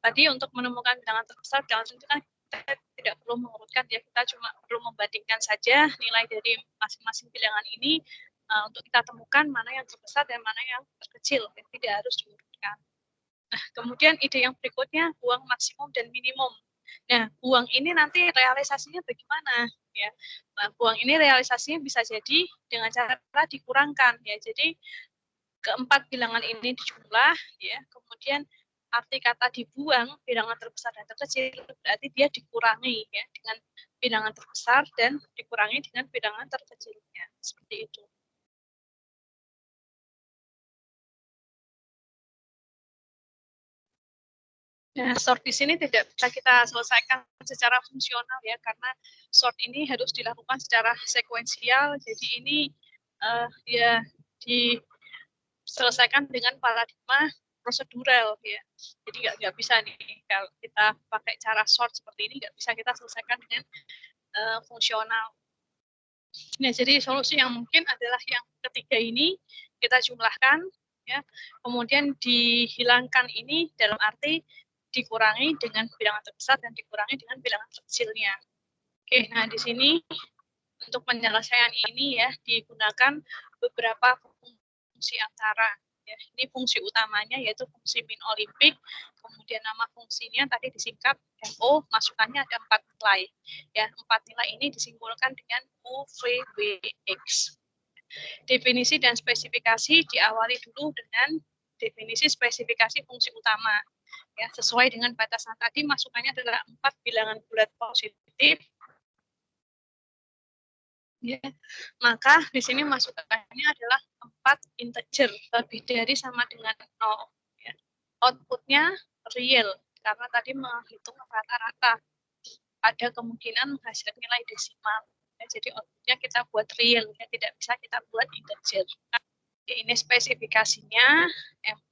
tadi untuk menemukan bilangan terbesar bilangan itu kan kita tidak perlu mengurutkan ya, kita cuma perlu membandingkan saja nilai dari masing-masing bilangan ini untuk kita temukan mana yang terbesar dan mana yang terkecil, ya, tidak harus diurutkan. Nah, kemudian ide yang berikutnya buang maksimum dan minimum. Nah, buang ini nanti realisasinya bagaimana ya? Nah, buang ini realisasinya bisa jadi dengan cara dikurangkan ya. Jadi keempat bilangan ini dijumlah ya, kemudian arti kata dibuang bilangan terbesar dan terkecil berarti dia dikurangi ya dengan bilangan terbesar dan dikurangi dengan bilangan terkecilnya, seperti itu. Nah, sort di sini tidak bisa kita selesaikan secara fungsional ya, karena sort ini harus dilakukan secara sekuensial. Jadi ini ya diselesaikan dengan paradigma prosedural ya. Jadi nggak bisa nih kalau kita pakai cara sort seperti ini, nggak bisa kita selesaikan dengan fungsional. Nah, jadi solusi yang mungkin adalah yang ketiga ini, kita jumlahkan ya, kemudian dihilangkan ini dalam arti dikurangi dengan bilangan terbesar dan dikurangi dengan bilangan terkecilnya. Oke, nah di sini untuk penyelesaian ini ya digunakan beberapa fungsi antara. Ya, ini fungsi utamanya yaitu fungsi min olimpik, kemudian nama fungsinya tadi disingkat MO, masukannya ada 4 nilai. Ya, 4 nilai ini disimpulkan dengan UVWX. Definisi dan spesifikasi diawali dulu dengan definisi spesifikasi fungsi utama. Ya, sesuai dengan batasan tadi masukannya adalah 4 bilangan bulat positif. Ya, maka di sini masukannya adalah 4 integer lebih dari sama dengan 0. Ya. Outputnya real karena tadi menghitung rata-rata. Ada kemungkinan menghasilkan nilai desimal. Ya, jadi outputnya kita buat real, ya, tidak bisa kita buat integer. Ini spesifikasinya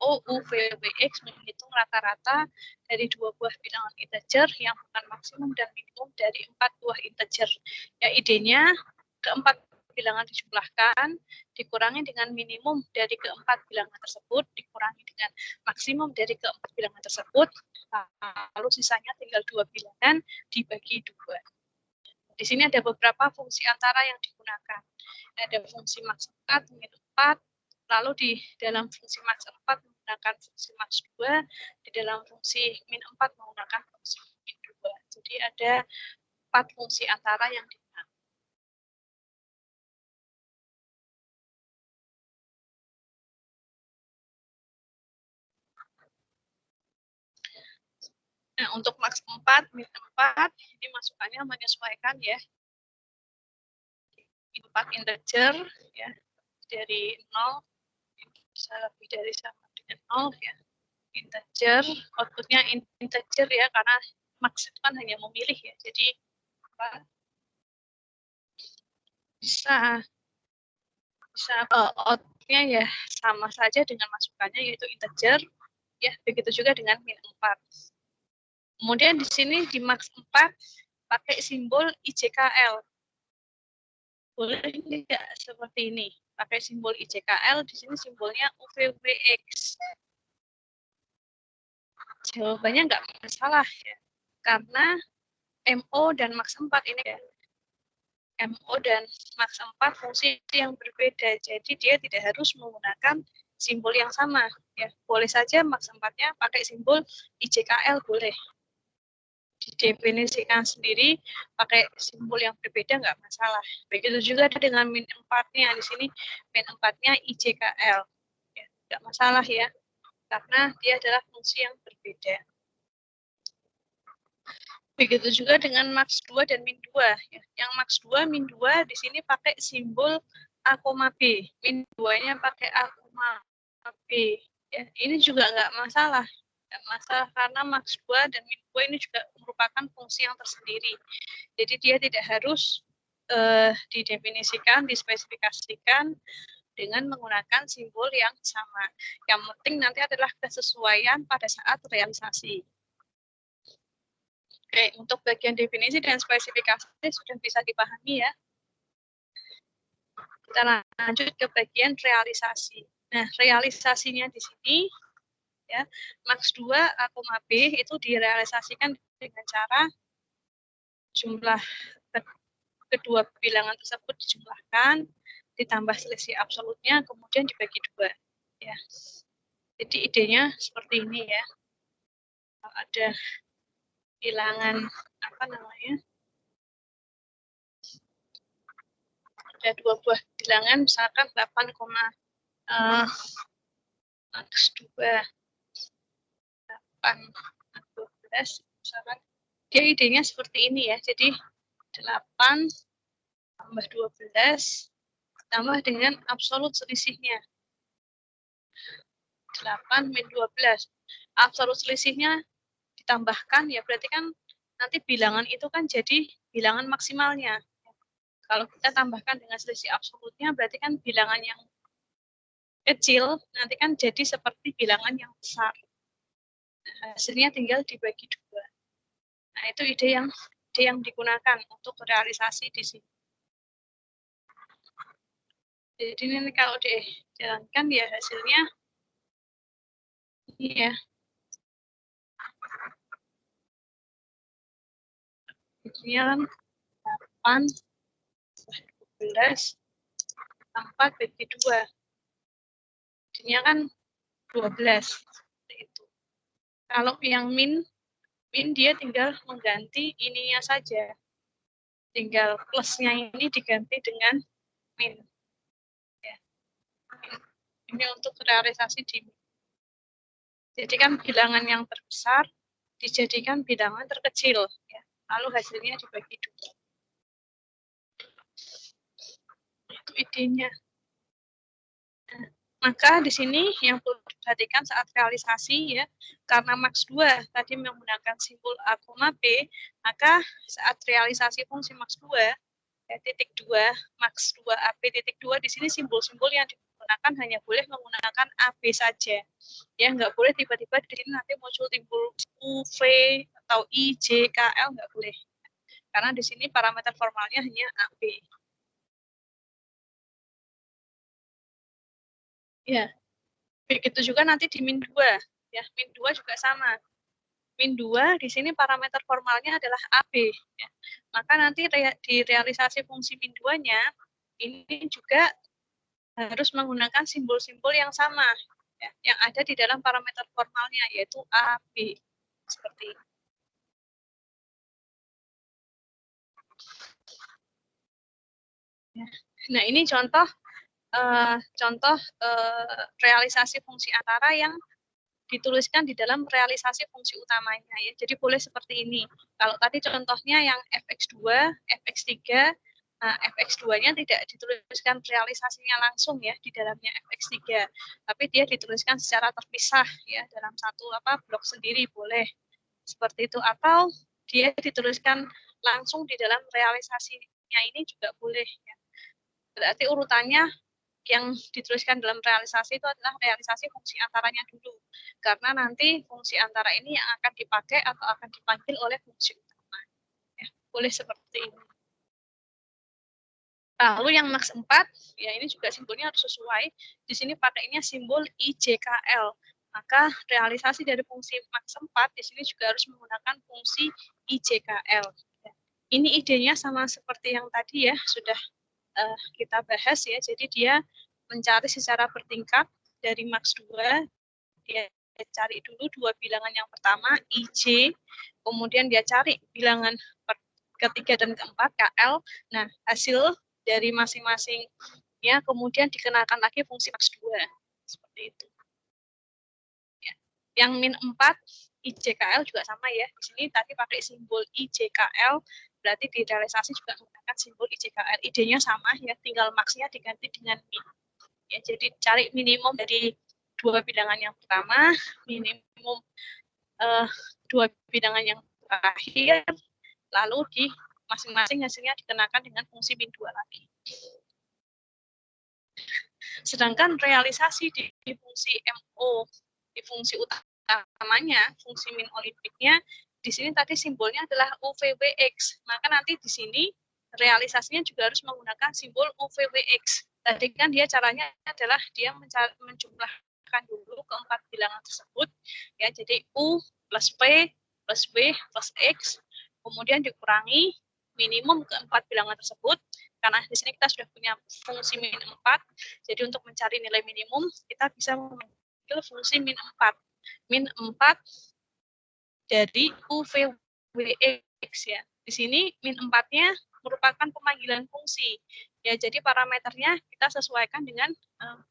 MOUVWX menghitung rata-rata dari 2 buah bilangan integer yang bukan maksimum dan minimum dari 4 buah integer. Ya, idenya keempat bilangan dijumlahkan, dikurangi dengan minimum dari keempat bilangan tersebut, dikurangi dengan maksimum dari keempat bilangan tersebut, lalu sisanya tinggal 2 bilangan dibagi 2. Di sini ada beberapa fungsi antara yang digunakan. Ada fungsi max 4, min 4, lalu di dalam fungsi max 4 menggunakan fungsi max 2, di dalam fungsi min 4 menggunakan fungsi min 2. Jadi ada 4 fungsi antara yang digunakan. Nah, untuk max 4, min 4, ini masukannya menyesuaikan ya. 4 integer ya, dari 0 bisa lebih dari sama dengan 0 ya. Integer, outputnya integer ya, karena max itu kan hanya memilih ya. Jadi bisa outputnya ya sama saja dengan masukannya yaitu integer. Ya, begitu juga dengan min 4. Kemudian di sini di max 4 pakai simbol IJKL. Boleh tidak seperti ini? Pakai simbol IJKL, di sini simbolnya UVWX. Jawabannya nggak masalah ya. Karena MO dan max 4 ini ya. MO dan max 4 fungsi yang berbeda. Jadi dia tidak harus menggunakan simbol yang sama. Ya, boleh saja max 4-nya pakai simbol IJKL boleh. Didefinisikan sendiri pakai simbol yang berbeda nggak masalah. Begitu juga dengan min 4-nya. Di sini min 4-nya IJKL. Ya, nggak masalah ya. Karena dia adalah fungsi yang berbeda. Begitu juga dengan max 2 dan min 2. Ya. Yang max 2, min 2 di sini pakai simbol A, B. Min 2-nya pakai A, B. Ya, ini juga nggak masalah. Nggak masalah karena max 2 dan min 2 ini juga merupakan fungsi yang tersendiri. Jadi dia tidak harus didefinisikan, dispesifikasikan dengan menggunakan simbol yang sama. Yang penting nanti adalah kesesuaian pada saat realisasi. Oke, untuk bagian definisi dan spesifikasi sudah bisa dipahami ya. Kita lanjut ke bagian realisasi. Nah, realisasinya di sini ya, max 2 A, B itu direalisasikan dengan cara jumlah kedua bilangan tersebut dijumlahkan, ditambah selisih absolutnya, kemudian dibagi 2. Ya. Jadi idenya seperti ini ya. Ada bilangan apa namanya? Ada dua buah bilangan misalkan 8, max 2 8 12 misalkan. Dia idenya seperti ini ya. Jadi 8 tambah 12 tambah dengan absolut selisihnya. 8 min 12. Absolut selisihnya ditambahkan ya berarti kan nanti bilangan itu kan jadi bilangan maksimalnya. Kalau kita tambahkan dengan selisih absolutnya berarti kan bilangan yang kecil nanti kan jadi seperti bilangan yang besar. Nah, hasilnya tinggal dibagi 2. Nah, itu ide yang digunakan untuk realisasi di sini. Jadi ini kalau dijalankan ya hasilnya ini ya. Jadinya kan 8 12 4 bagi 2. Jadinya kan 12. Itu. Kalau yang min dia tinggal mengganti ininya saja. Tinggal plusnya ini diganti dengan min. Ya. Ini untuk realisasi di min. Jadi kan bilangan yang terbesar dijadikan bilangan terkecil. Ya. Lalu hasilnya dibagi 2. Itu idenya. Nah, maka di sini yang perlu diperhatikan saat realisasi ya, karena max 2 tadi menggunakan simbol A, B, maka saat realisasi fungsi max 2 ya, titik 2 max 2 AB titik 2 di sini simbol-simbol yang digunakan hanya boleh menggunakan AB saja. Ya, nggak boleh tiba-tiba di sini nanti muncul simbol UV atau I, J, KL nggak boleh. Karena di sini parameter formalnya hanya AB. Ya, begitu juga nanti di min 2. Ya, min 2 juga sama. Min 2 di sini parameter formalnya adalah AB. Ya. Maka nanti di realisasi fungsi min 2-nya ini juga harus menggunakan simbol-simbol yang sama ya, yang ada di dalam parameter formalnya yaitu AB. Seperti ini. Ya. Nah, ini contoh realisasi fungsi antara yang dituliskan di dalam realisasi fungsi utamanya ya. Jadi boleh seperti ini. Kalau tadi contohnya yang fx2, fx3, nah fx2-nya tidak dituliskan realisasinya langsung ya di dalamnya fx3, tapi dia dituliskan secara terpisah ya dalam satu blok sendiri boleh. Seperti itu, atau dia dituliskan langsung di dalam realisasinya ini juga boleh ya. Berarti urutannya yang dituliskan dalam realisasi itu adalah realisasi fungsi antaranya dulu. Karena nanti fungsi antara ini yang akan dipakai atau akan dipanggil oleh fungsi utama. Ya, boleh seperti ini. Lalu yang max 4, ya ini juga simbolnya harus sesuai. Di sini pakainya simbol IJKL. Maka realisasi dari fungsi max 4 di sini juga harus menggunakan fungsi IJKL. Ini idenya sama seperti yang tadi ya, sudah kita bahas ya. Jadi dia mencari secara bertingkat dari max 2. Dia cari dulu dua bilangan yang pertama, IJ. Kemudian dia cari bilangan ketiga dan keempat, KL. Nah, hasil dari masing-masing ya kemudian dikenakan lagi fungsi max 2 seperti itu ya. Yang min 4 IJKL juga sama ya, di sini tadi pakai simbol IJKL, berarti di realisasi juga menggunakan simbol IJKL. Idenya sama ya, tinggal max-nya diganti dengan min ya. Jadi cari minimum dari dua bilangan yang pertama, minimum dua bilangan yang terakhir, lalu di masing-masing hasilnya dikenakan dengan fungsi min 2 lagi. Sedangkan realisasi di fungsi MO, di fungsi utamanya, fungsi min olimpiknya, di sini tadi simbolnya adalah UVWX. Maka nanti di sini realisasinya juga harus menggunakan simbol UVWX. Tadi kan dia caranya adalah dia menjumlahkan dulu keempat bilangan tersebut. Ya, jadi U plus P plus W plus X, kemudian dikurangi minimum keempat bilangan tersebut, karena di sini kita sudah punya fungsi min 4, jadi untuk mencari nilai minimum, kita bisa memanggil fungsi min 4. Min 4 dari UVWX ya. Di sini min 4-nya merupakan pemanggilan fungsi. Ya, jadi parameternya kita sesuaikan dengan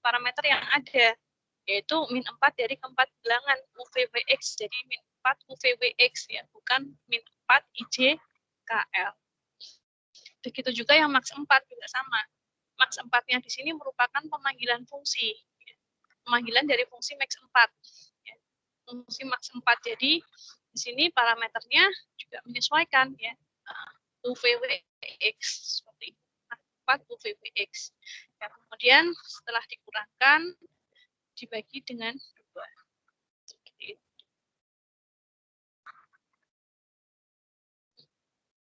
parameter yang ada, yaitu min 4 dari keempat bilangan UVWX. Jadi min 4 UVWX ya, bukan min 4 IJKL. Begitu juga yang max 4 juga sama. Max 4-nya di sini merupakan pemanggilan fungsi. Pemanggilan dari fungsi max 4. Fungsi max 4. Jadi di sini parameternya juga menyesuaikan ya. UVWX seperti itu. 4 UVWX. Ya, kemudian setelah dikurangkan dibagi dengan 2. Seperti itu.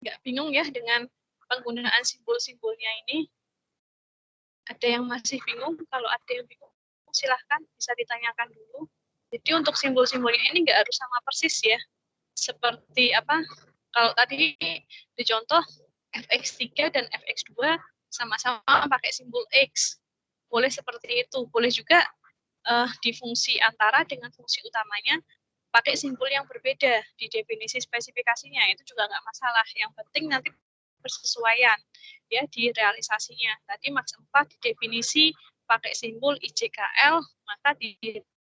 Nggak bingung ya dengan penggunaan simbol-simbolnya ini? Ada yang masih bingung? Kalau ada yang bingung, silahkan bisa ditanyakan dulu. Jadi untuk simbol-simbolnya ini nggak harus sama persis ya. Seperti apa? Kalau tadi dicontoh fx3 dan fx2 sama-sama pakai simbol x. Boleh seperti itu. Boleh juga di fungsi antara dengan fungsi utamanya pakai simbol yang berbeda di definisi spesifikasinya. Itu juga nggak masalah. Yang penting nanti bersesuaian ya di realisasinya. Tadi max 4 di definisi pakai simbol IJKL, maka di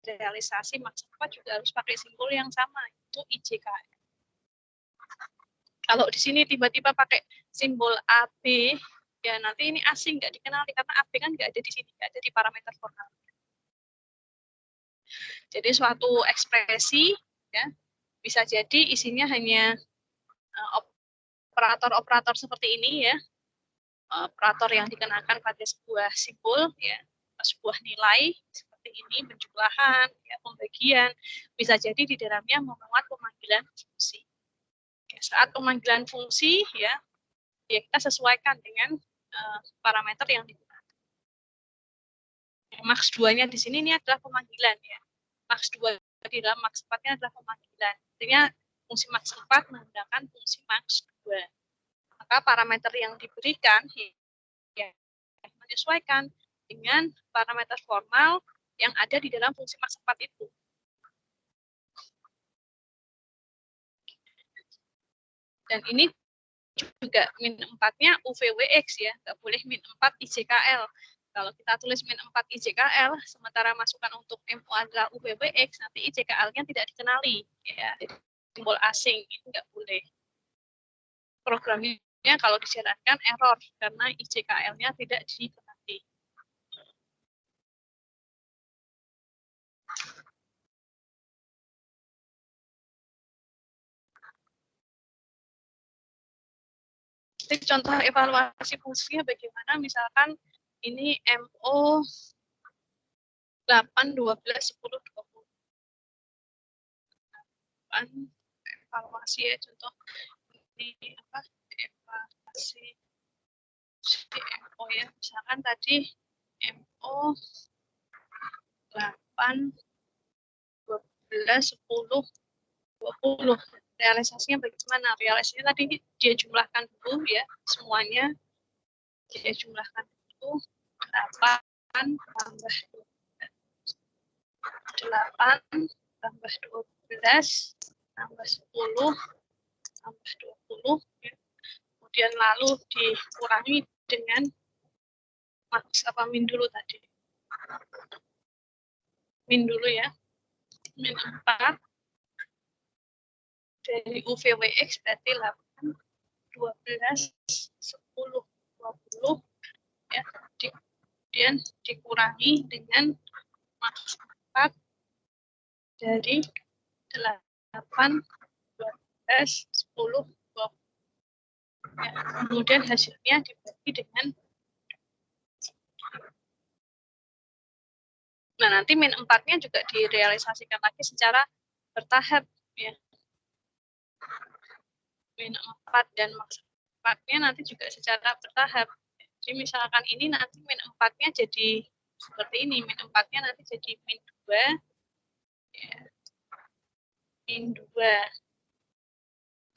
realisasi max 4 juga harus pakai simbol yang sama, itu IJKL. Kalau di sini tiba-tiba pakai simbol AB, ya nanti ini asing, nggak dikenali karena AB kan nggak ada di sini, nggak ada di parameter formal. Jadi suatu ekspresi ya bisa jadi isinya hanya operator-operator seperti ini ya, operator yang dikenakan pada sebuah simbol ya, sebuah nilai seperti ini, penjumlahan, ya, pembagian, bisa jadi di dalamnya memuat pemanggilan fungsi. Ya, saat pemanggilan fungsi ya kita sesuaikan dengan parameter yang digunakan. Max 2-nya di sini ini adalah pemanggilan ya. Max 2 di dalam max 4-nya adalah pemanggilan. Artinya fungsi max 4 menggunakan fungsi max 2. Maka parameter yang diberikan ya menyesuaikan dengan parameter formal yang ada di dalam fungsi max 4 itu. Dan ini juga min 4-nya UVWX ya, nggak boleh min 4 IJKL. Kalau kita tulis min 4 IJKL, sementara masukan untuk MO adalah UVWX, nanti IJKL-nya tidak dikenali. Ya, simbol asing, itu nggak boleh. Programnya kalau dijalankan error, karena IJKL-nya tidak dikenali. Jadi contoh evaluasi fungsinya bagaimana, misalkan ini MO 8, 12, 10, 20. Evaluasi ya, contoh ini apa? Evaluasi MO ya. Misalkan tadi MO 8, 12, 10, 20. Realisasinya bagaimana? Realisasinya tadi dia jumlahkan dulu ya, semuanya. Dia jumlahkan dulu 8 tambah 8 tambah 12 tambah 10 tambah 20 ya. Kemudian lalu dikurangi dengan max apa min dulu tadi. Min dulu ya. Min 4 dari UVWX berarti 8, 12, 10, 20 ya. Kemudian dikurangi dengan max 4 dari 8, 12, 10, 20. Ya, kemudian hasilnya dibagi dengan, nah nanti min 4-nya juga direalisasikan lagi secara bertahap ya. Min 4 dan max 4-nya nanti juga secara bertahap. Jadi misalkan ini nanti min 4-nya jadi seperti ini, min 4-nya nanti jadi min 2 ya. Min 2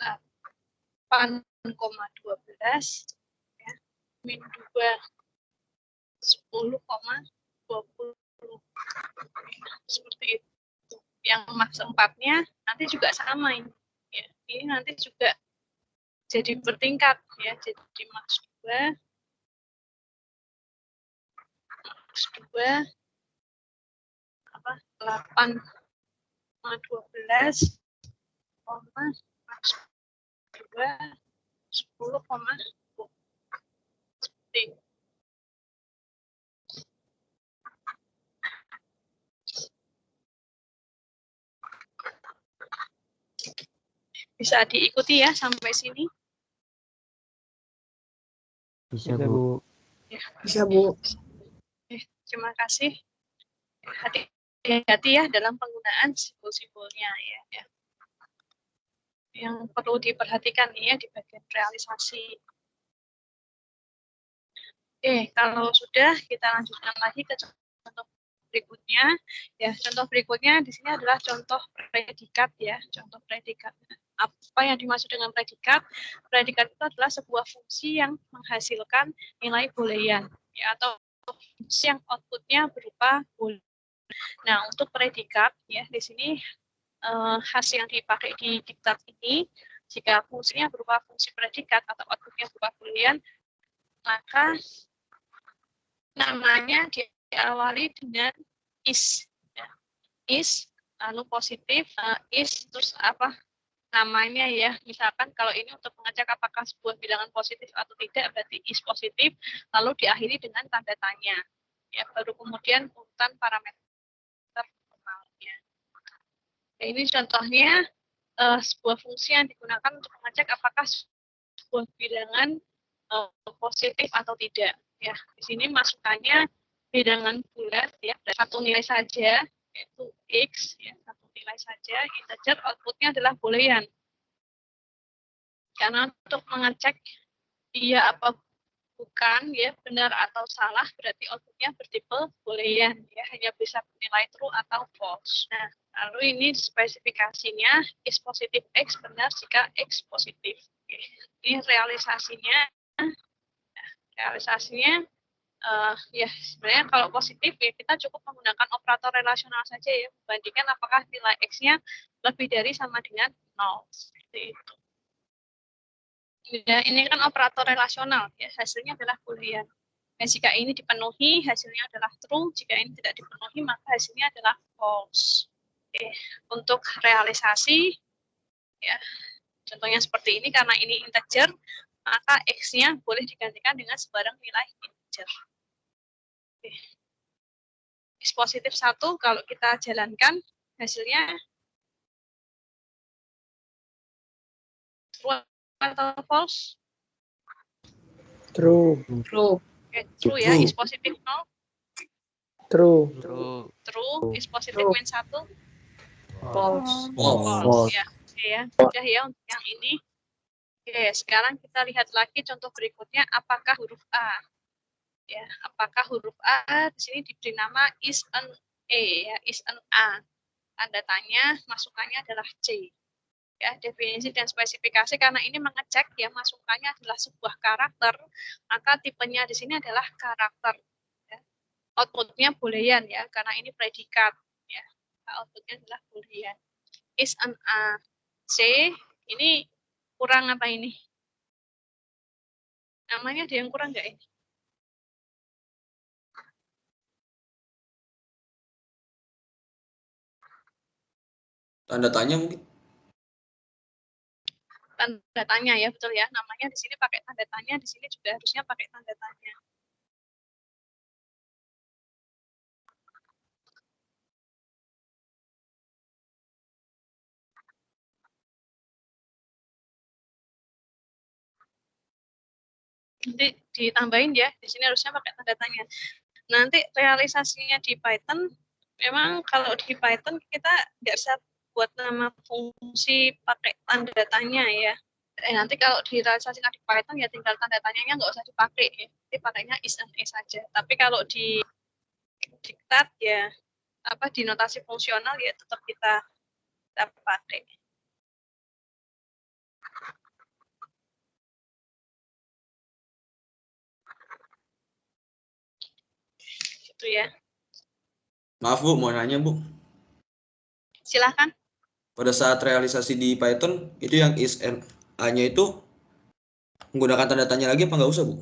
8,12 ya. Min 2 10,20 seperti itu. Yang max 4-nya nanti juga sama ini. Ya, ini nanti juga jadi bertingkat ya. Jadi max 2 apa 8,12 max 2 10,20 seperti itu. Bisa diikuti ya sampai sini. Bisa, Bu. Ya. Bisa, Bu. Terima kasih. Hati-hati ya dalam penggunaan simbol-simbolnya ya. Yang perlu diperhatikan ya di bagian realisasi. Kalau sudah kita lanjutkan lagi ke contoh berikutnya. Ya, contoh berikutnya di sini adalah contoh predikat ya, contoh predikat. Apa yang dimaksud dengan predikat? Predikat itu adalah sebuah fungsi yang menghasilkan nilai boolean ya, atau fungsi yang outputnya berupa boolean. Nah, untuk predikat ya di sini hasil yang dipakai di diktat ini, jika fungsinya berupa fungsi predikat atau outputnya berupa boolean, maka namanya diawali dengan is ya. Is lalu positif is terus apa namanya ya, misalkan kalau ini untuk mengecek apakah sebuah bilangan positif atau tidak berarti is positif, lalu diakhiri dengan tanda tanya ya, baru kemudian urutan parameter normalnya. Nah, ini contohnya sebuah fungsi yang digunakan untuk mengecek apakah sebuah bilangan positif atau tidak. Ya, di sini masukannya bilangan bulat ya, satu nilai saja yaitu x ya, satu nilai saja, integer, outputnya adalah boolean. Karena untuk mengecek iya apa bukan ya, benar atau salah, berarti outputnya bertipe boolean ya, hanya bisa bernilai true atau false. Nah, lalu ini spesifikasinya is positif x benar jika x positif. Oke. Ini realisasinya. Realisasinya ya sebenarnya kalau positif ya kita cukup menggunakan operator relasional saja ya, membandingkan apakah nilai x-nya lebih dari sama dengan 0 seperti itu. Ya, ini kan operator relasional ya, hasilnya adalah boolean. Nah, jika ini dipenuhi hasilnya adalah true, jika ini tidak dipenuhi maka hasilnya adalah false. Oke. Untuk realisasi ya contohnya seperti ini, karena ini integer maka x-nya boleh digantikan dengan sebarang nilai integer. Oke. X positif 1 kalau kita jalankan hasilnya true atau false? True. True. Oke, true ya, is positive 0. True. True, is positive min 1. False. False. Ya, oke ya. Sudah ya untuk yang ini. Oke, sekarang kita lihat lagi contoh berikutnya. Apakah huruf A? Ya, apakah huruf A di sini diberi nama is an A ya, is an A. Tanda tanya, masukannya adalah C. Ya, definisi dan spesifikasi karena ini mengecek ya masukannya adalah sebuah karakter, maka tipenya di sini adalah karakter. Ya. Outputnya boolean ya, karena ini predikat ya. Outputnya adalah boolean. Is an A. C ini kurang apa ini? Namanya ada yang kurang nggak ini? Tanda tanya mungkin. Tanda tanya ya, betul ya. Namanya di sini pakai tanda tanya, di sini juga harusnya pakai tanda tanya. Nanti ditambahin ya, di sini harusnya pakai tanda tanya. Nanti realisasinya di Python, memang kalau di Python kita nggak bisa buat nama fungsi pakai tanda tanya ya. Nanti kalau direalisasikan di Python ya tinggal tanda tanyanya nggak usah dipakai ya. Nanti pakainya is and a saja. Tapi kalau di diktat ya apa di notasi fungsional ya tetap kita pakai. Gitu ya. Maaf Bu, mau nanya Bu. Silahkan. Pada saat realisasi di Python, itu yang is and A-nya itu menggunakan tanda tanya lagi apa nggak usah Bu?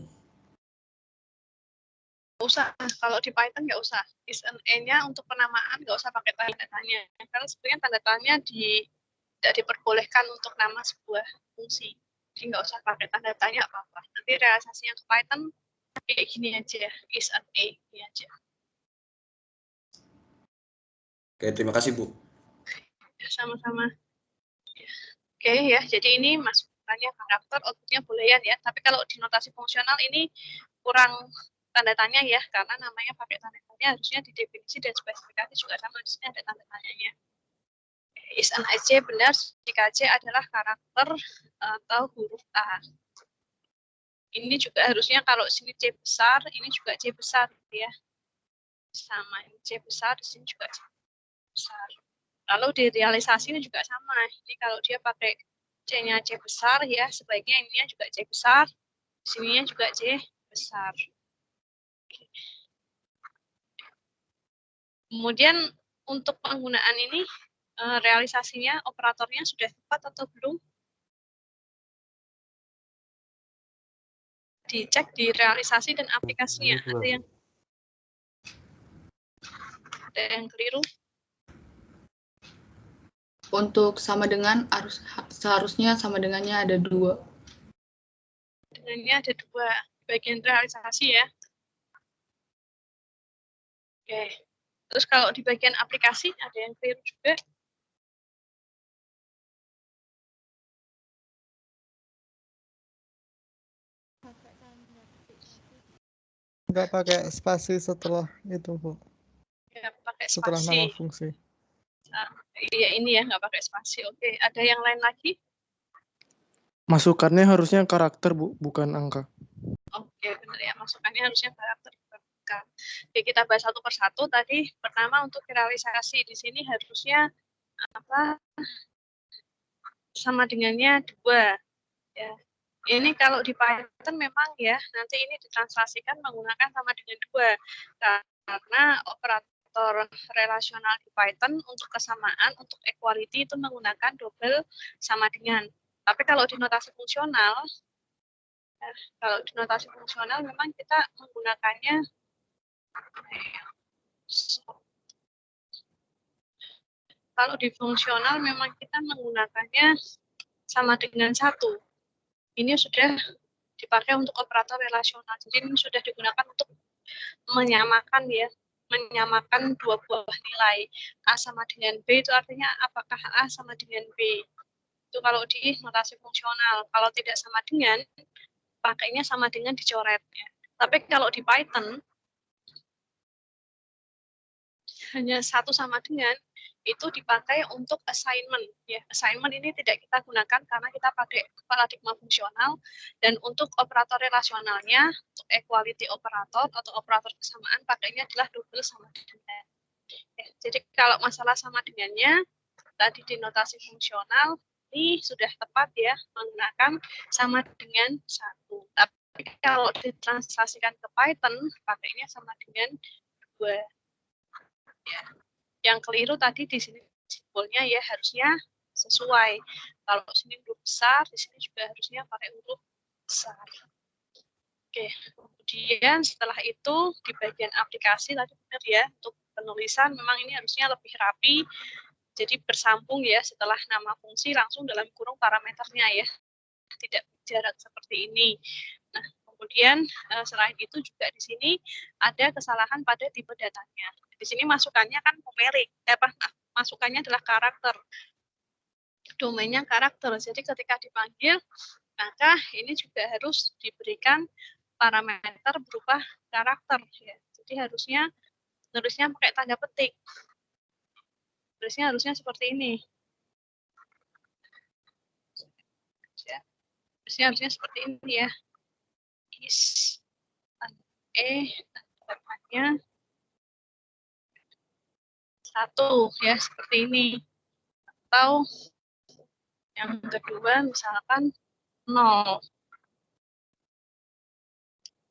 Nggak usah, kalau di Python nggak usah. Is and a-nya untuk penamaan nggak usah pakai tanda tanya. Karena sebenarnya tanda tanya tidak diperbolehkan untuk nama sebuah fungsi. Jadi nggak usah pakai tanda tanya apa-apa. Nanti realisasinya ke Python kayak gini aja, is and a, ini aja. Oke, terima kasih Bu. Sama-sama. Oke ya, jadi ini masukannya karakter, outputnya boolean ya. Tapi kalau di notasi fungsional ini kurang tanda tanya ya, karena namanya pakai tanda tanya harusnya di definisi dan spesifikasi juga sama, di sini ada tanda tanyanya. Is an C benar jika C adalah karakter atau huruf A. Ini juga harusnya kalau sini C besar, ini juga C besar ya. Sama, ini C besar, di sini juga C besar. Lalu di realisasi ini juga sama. Jadi kalau dia pakai C-nya C besar ya, sebaiknya ininya juga C besar, sininya juga C besar. Kemudian untuk penggunaan ini realisasinya, operatornya sudah tepat atau belum? Dicek di realisasi dan aplikasinya. Ada yang keliru? Untuk sama dengan seharusnya sama dengannya ada 2. Dengannya ada 2 bagian realisasi ya. Oke. Terus kalau di bagian aplikasi ada yang keliru juga. Nggak pakai spasi setelah itu Bu. Ya, pakai Setelah spasi. nama fungsi. Iya ini ya nggak pakai spasi. Oke, ada yang lain lagi? Masukannya harusnya karakter Bu, bukan angka. Oke, benar ya. Masukannya harusnya karakter bukan angka. Oke, kita bahas satu persatu. Tadi pertama untuk realisasi di sini harusnya apa? Sama dengannya 2. Ya. Ini kalau di Python memang ya nanti ini ditranslasikan menggunakan sama dengan 2 karena operator relasional di Python untuk kesamaan, untuk equality itu menggunakan double sama dengan. Tapi kalau di notasi fungsional, memang kita menggunakannya kalau di fungsional memang kita menggunakannya sama dengan 1. Ini sudah dipakai untuk operator relasional. Jadi ini sudah digunakan untuk menyamakan ya, menyamakan 2 buah nilai. A sama dengan B itu artinya apakah A sama dengan B. Itu kalau di notasi fungsional. Kalau tidak sama dengan, pakainya sama dengan dicoret ya. Tapi kalau di Python hanya satu sama dengan itu dipakai untuk assignment ya. Assignment ini tidak kita gunakan karena kita pakai paradigma fungsional, dan untuk operator relasionalnya, untuk equality operator atau operator kesamaan pakainya adalah double sama dengan. Ya, jadi kalau masalah sama dengannya tadi di notasi fungsional ini sudah tepat ya menggunakan sama dengan satu. Tapi kalau ditranslasikan ke Python pakainya sama dengan 2. Ya. Yang keliru tadi di sini simbolnya ya harusnya sesuai. Kalau sini huruf besar, di sini juga harusnya pakai huruf besar. Oke, kemudian setelah itu di bagian aplikasi tadi benar ya, untuk penulisan memang ini harusnya lebih rapi. Jadi bersambung ya setelah nama fungsi langsung dalam kurung parameternya ya. Tidak jarak seperti ini. Nah, kemudian selain itu juga di sini ada kesalahan pada tipe datanya. Di sini masukannya kan numerik, masukannya adalah karakter. Domainnya karakter. Jadi ketika dipanggil, maka ini juga harus diberikan parameter berupa karakter. Ya. Jadi harusnya tulisnya pakai tanda petik. Tulisnya harusnya seperti ini. Ya. Harusnya seperti ini ya. Is depannya 1 ya seperti ini, atau yang kedua misalkan 0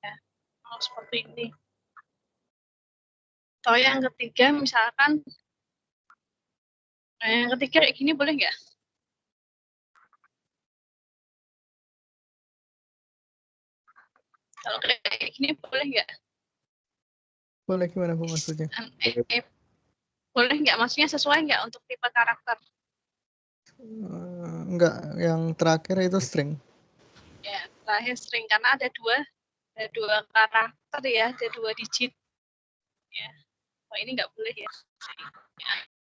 ya, 0 seperti ini, atau yang ketiga misalkan yang ketiga kayak gini boleh nggak? Kalau kayak gini boleh nggak? Boleh, gimana Bu maksudnya? Boleh nggak? Maksudnya sesuai nggak untuk tipe karakter? Enggak, yang terakhir itu string. Ya, terakhir string karena ada dua karakter ya, ada 2 digit. Ya, oh, ini nggak boleh ya.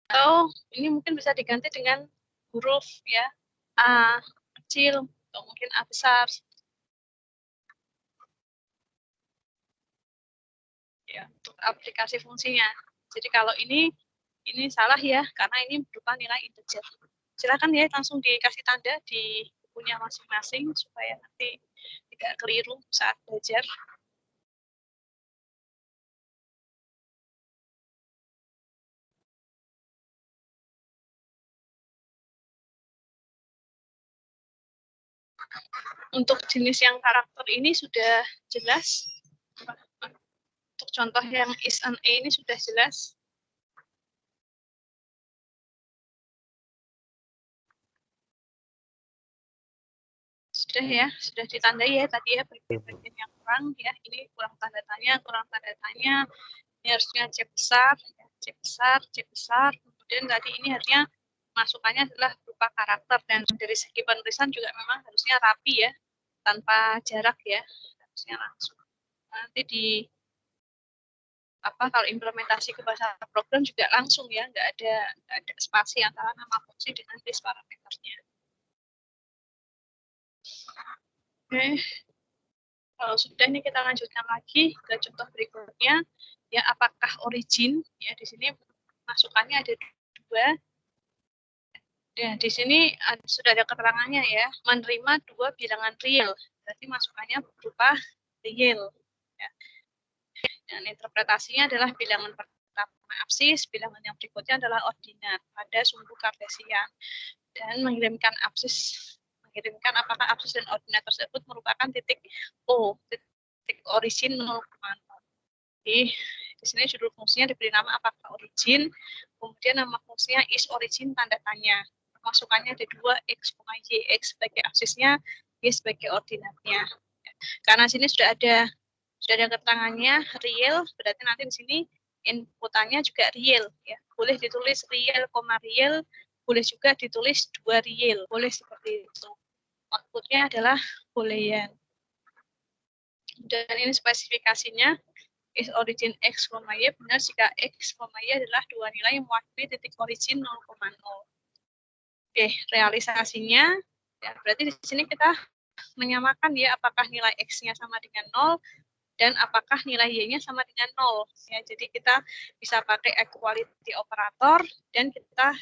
Atau ini mungkin bisa diganti dengan huruf ya, A kecil atau mungkin A besar. Ya, untuk aplikasi fungsinya. Jadi kalau ini salah ya, karena ini berupa nilai integer. Silakan ya langsung dikasih tanda di bukunya masing-masing supaya nanti tidak keliru saat belajar. Untuk jenis yang karakter ini sudah jelas. Untuk contoh yang is and a ini sudah jelas. Sudah ya, sudah ditandai ya tadi ya bagian yang kurang ya. Ini kurang tanda tanya, Ini harusnya C besar, C besar, C besar. Kemudian tadi ini harusnya masukannya adalah berupa karakter, dan dari segi penulisan juga memang harusnya rapi ya, tanpa jarak ya, harusnya langsung. Nanti di kalau implementasi ke bahasa program juga langsung ya, nggak ada spasi antara nama fungsi dengan list parameternya. Oke, kalau sudah ini kita lanjutkan lagi ke contoh berikutnya ya, apakah origin ya, di sini masukannya ada 2. Ya, di sini sudah ada keterangannya ya, menerima 2 bilangan real, berarti masukannya berupa real. Ya. Dan interpretasinya adalah bilangan pertama absis, bilangan yang berikutnya adalah ordinat pada sumbu kartesian, dan mengirimkan apakah absis dan ordinat tersebut merupakan titik O, titik origin 0,0. Jadi di sini judul fungsinya diberi nama apakah origin, kemudian nama fungsinya is origin tanda tanya. Masukannya ada 2, x, y, x sebagai absisnya, y sebagai ordinatnya. Karena sini sudah ada keterangannya real, berarti nanti di sini inputannya juga real ya. Boleh ditulis real, real, boleh juga ditulis 2 real, boleh seperti itu. Outputnya adalah boolean. Dan ini spesifikasinya is origin x, y benar jika x, y adalah 2 nilai yang mewakili titik origin 0,0. Oke, realisasinya ya, berarti di sini kita menyamakan ya, apakah nilai x-nya sama dengan 0 dan apakah nilai y-nya sama dengan 0. Ya, jadi kita bisa pakai equality operator dan kita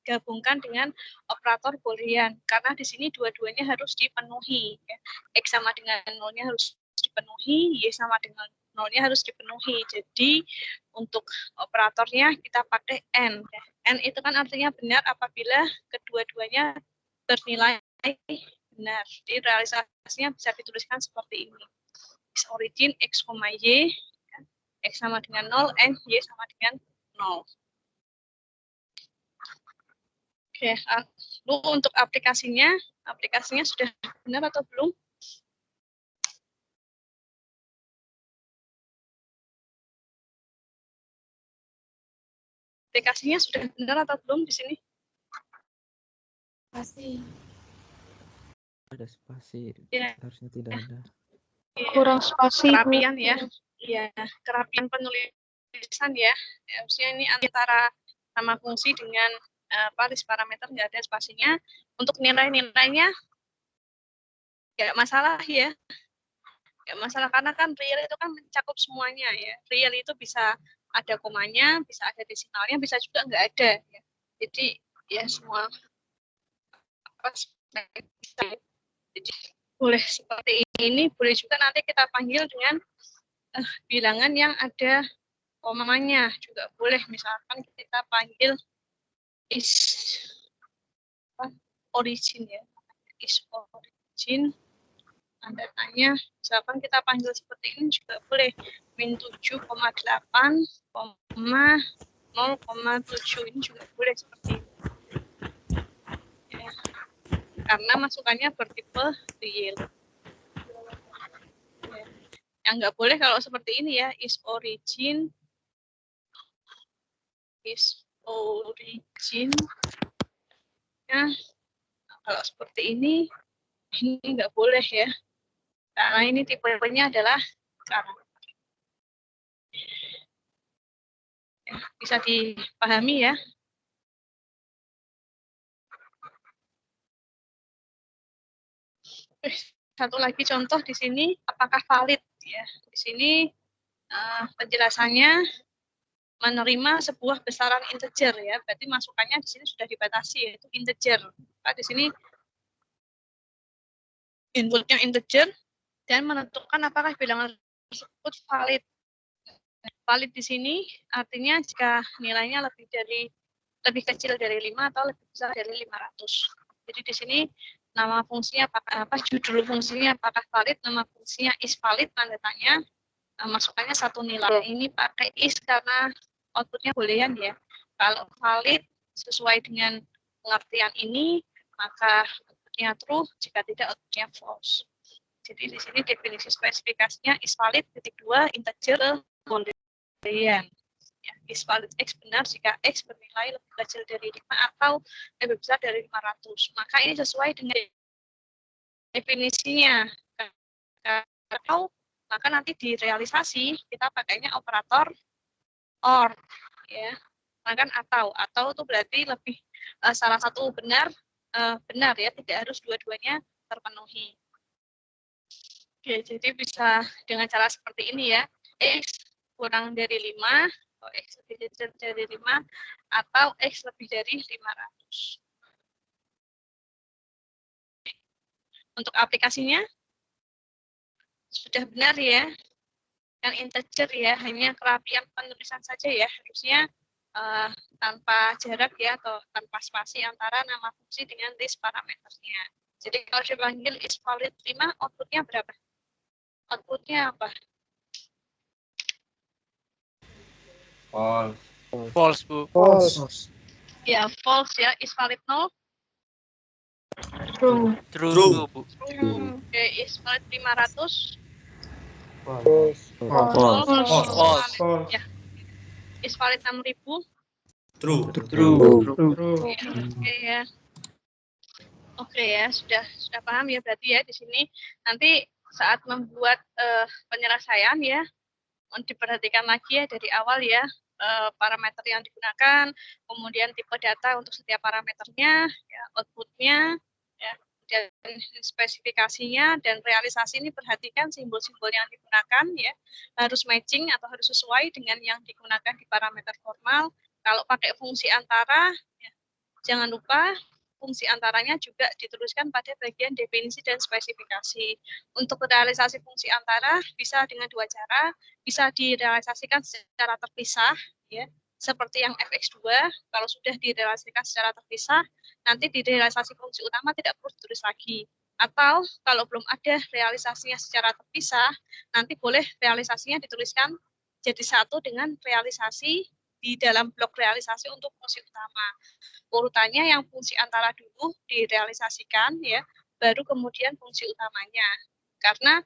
gabungkan dengan operator boolean karena di sini dua-duanya harus dipenuhi. Ya. X sama dengan 0-nya harus dipenuhi, y sama dengan 0-nya harus dipenuhi. Jadi untuk operatornya kita pakai n. Ya. N itu kan artinya benar apabila kedua-duanya bernilai benar. Jadi realisasinya bisa dituliskan seperti ini. Is origin x, y, x sama dengan 0, and y sama dengan 0. Oke, lalu untuk aplikasinya sudah benar atau belum? Aplikasinya sudah benar atau belum di sini? Pasti. Ada spasi, Ya. harusnya tidak ada. Kurang spasi. Kerapian ya. Iya, kerapian penulisan ya. Harusnya ini antara nama fungsi dengan list parameter nggak ada spasinya. Untuk nilai-nilainya nggak masalah ya. Nggak masalah karena kan real itu kan mencakup semuanya ya. Real itu bisa ada komanya, bisa ada desimalnya, bisa juga nggak ada. Ya. Jadi ya semua jadi boleh seperti ini, boleh juga nanti kita panggil dengan bilangan yang ada komanya juga boleh. Misalkan kita panggil is origin ya, is origin. Tandanya misalkan kita panggil seperti ini juga boleh min 7,8, 0,7 ini juga boleh seperti ini. Ya. Karena masukannya bertipe real. Ya. Yang nggak boleh kalau seperti ini ya, is origin ya, kalau seperti ini nggak boleh ya, karena ini tipenya adalah karakter. Ya, bisa dipahami ya. Satu lagi contoh di sini, apakah valid ya? Di sini penjelasannya menerima sebuah besaran integer ya, berarti masukannya di sini sudah dibatasi yaitu integer. Nah, di sini inputnya integer dan menentukan apakah bilangan tersebut valid. Valid di sini artinya jika nilainya lebih kecil dari 5 atau lebih besar dari 500. Jadi di sini nama fungsinya apakah judul fungsinya apakah valid, nama fungsinya is valid, tanda tanya. Masukannya satu nilai. Ini pakai is karena outputnya boolean ya. Kalau valid sesuai dengan pengertian ini, maka outputnya true, jika tidak outputnya false. Jadi di sini definisi spesifikasinya is valid, titik 2, integer, boolean. Ya, is valid x benar jika x bernilai lebih kecil dari 5 atau lebih besar dari 500. Maka ini sesuai dengan definisinya. Atau maka nanti di realisasi kita pakainya operator or ya, kan atau itu berarti lebih salah satu benar ya, tidak harus dua-duanya terpenuhi. Oke, jadi bisa dengan cara seperti ini ya, x kurang dari 5 atau x lebih dari 5 atau x lebih dari 500. Untuk aplikasinya sudah benar ya, yang integer ya, hanya kerapian penulisan saja ya, harusnya tanpa jarak ya atau tanpa spasi antara nama fungsi dengan list parameternya. Jadi kalau dipanggil is valid 5, outputnya berapa? Outputnya apa? False. False, Bu. False. Ya, false ya, is valid 0. True. True, Bu. Oke, is valid 500. False. False. Ya. Is valid 6.000. True. Oke ya. Oke ya, sudah paham ya berarti ya di sini. Nanti saat membuat penyelesaian ya, diperhatikan lagi ya dari awal ya, parameter yang digunakan, kemudian tipe data untuk setiap parameternya, ya, outputnya, ya, dan spesifikasinya dan realisasi ini perhatikan simbol-simbol yang digunakan ya harus matching atau harus sesuai dengan yang digunakan di parameter formal. Kalau pakai fungsi antara ya, jangan lupa fungsi antaranya juga dituliskan pada bagian definisi dan spesifikasi. Untuk realisasi fungsi antara bisa dengan dua cara, bisa direalisasikan secara terpisah ya seperti yang fx2, kalau sudah direalisasikan secara terpisah, nanti di realisasi fungsi utama tidak perlu ditulis lagi. Atau kalau belum ada realisasinya secara terpisah, nanti boleh realisasinya dituliskan jadi satu dengan realisasi di dalam blok realisasi untuk fungsi utama. Urutannya yang fungsi antara dulu direalisasikan, ya, baru kemudian fungsi utamanya. Karena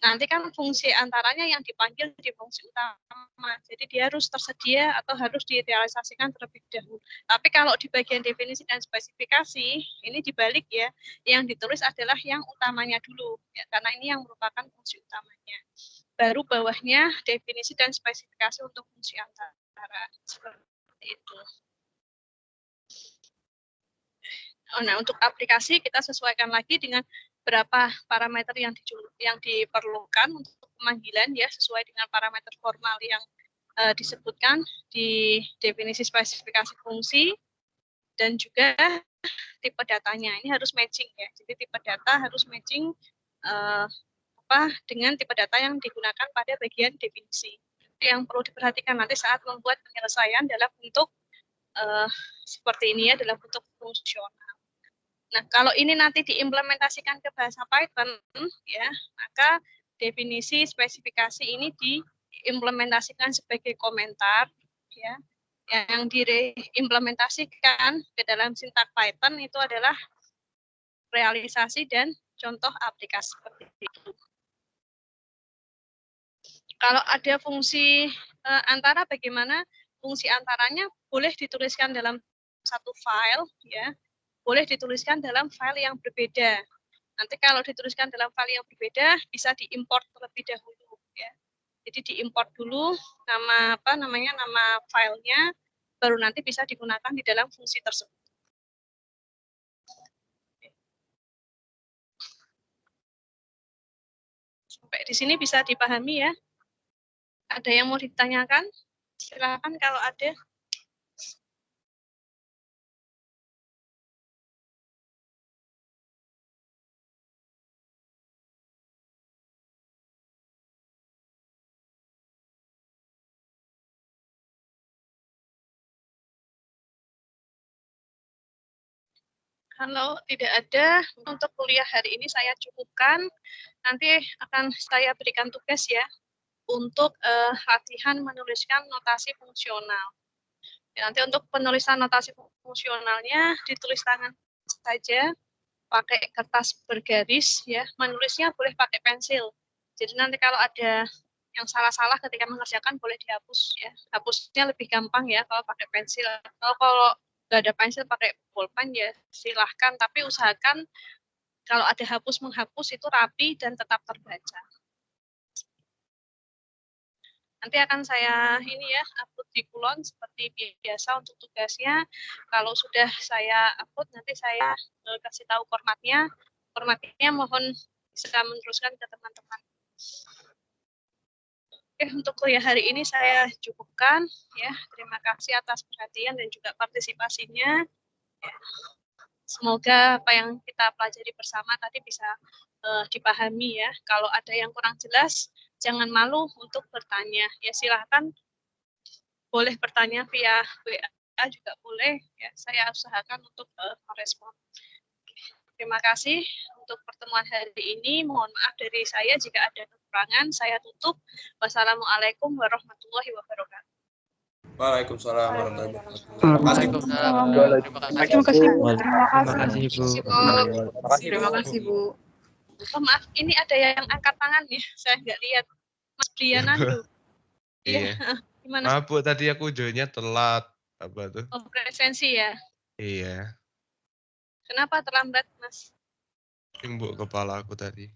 nanti kan fungsi antaranya yang dipanggil di fungsi utama. Jadi dia harus tersedia atau harus direalisasikan terlebih dahulu. Tapi kalau di bagian definisi dan spesifikasi, ini dibalik ya. Yang ditulis adalah yang utamanya dulu. Ya, karena ini yang merupakan fungsi utamanya. Baru bawahnya definisi dan spesifikasi untuk fungsi antara. Seperti itu. Nah, untuk aplikasi kita sesuaikan lagi dengan berapa parameter yang diperlukan untuk pemanggilan ya sesuai dengan parameter formal yang disebutkan di definisi spesifikasi fungsi dan juga tipe datanya ini harus matching ya. Jadi tipe data harus matching dengan tipe data yang digunakan pada bagian definisi. Yang perlu diperhatikan nanti saat membuat penyelesaian dalam bentuk seperti ini ya, dalam bentuk fungsional. Nah, kalau ini nanti diimplementasikan ke bahasa Python, ya, maka definisi spesifikasi ini diimplementasikan sebagai komentar, ya, yang diimplementasikan ke dalam sintak Python itu adalah realisasi dan contoh aplikasi seperti itu. Kalau ada fungsi antara, bagaimana fungsi antaranya boleh dituliskan dalam satu file, ya. Boleh dituliskan dalam file yang berbeda. Nanti kalau dituliskan dalam file yang berbeda bisa diimport terlebih dahulu ya. Jadi diimport dulu nama filenya, baru nanti bisa digunakan di dalam fungsi tersebut. Sampai di sini bisa dipahami ya. Ada yang mau ditanyakan? Silakan kalau ada. Kalau tidak ada, untuk kuliah hari ini saya cukupkan. Nanti akan saya berikan tugas ya, untuk latihan menuliskan notasi fungsional. Ya, nanti untuk penulisan notasi fungsionalnya, ditulis tangan saja, pakai kertas bergaris, ya. Menulisnya boleh pakai pensil. Jadi nanti kalau ada yang salah-salah ketika mengerjakan, boleh dihapus. Ya. Hapusnya lebih gampang ya kalau pakai pensil. Kalau nggak ada pensil pakai pulpen ya silahkan, tapi usahakan kalau ada hapus menghapus itu rapi dan tetap terbaca. Nanti akan saya upload di Kulon seperti biasa untuk tugasnya. Kalau sudah saya upload nanti saya kasih tahu formatnya. Formatnya mohon bisa meneruskan ke teman-teman. Oke, untuk kuliah hari ini saya cukupkan ya. Terima kasih atas perhatian dan juga partisipasinya. Ya. Semoga apa yang kita pelajari bersama tadi bisa dipahami ya. Kalau ada yang kurang jelas, jangan malu untuk bertanya. Ya silahkan boleh bertanya via WA juga boleh. Ya, saya usahakan untuk merespon. Terima kasih untuk pertemuan hari ini. Mohon maaf dari saya jika ada kekurangan. Saya tutup. Wassalamualaikum warahmatullahi wabarakatuh. Waalaikumsalam warahmatullahi wabarakatuh. Terima kasih, Bu. Terima kasih, Bu. Terima kasih, Bu. Oh, maaf, ini ada yang angkat tangan ya. Saya nggak lihat. Mas Brianando. Iya. Gimana? Maaf, Bu, tadi aku joinnya telat. Apa tuh? Oh, presensi ya. Iya. Kenapa terlambat, Mas? Timbuk kepala aku tadi.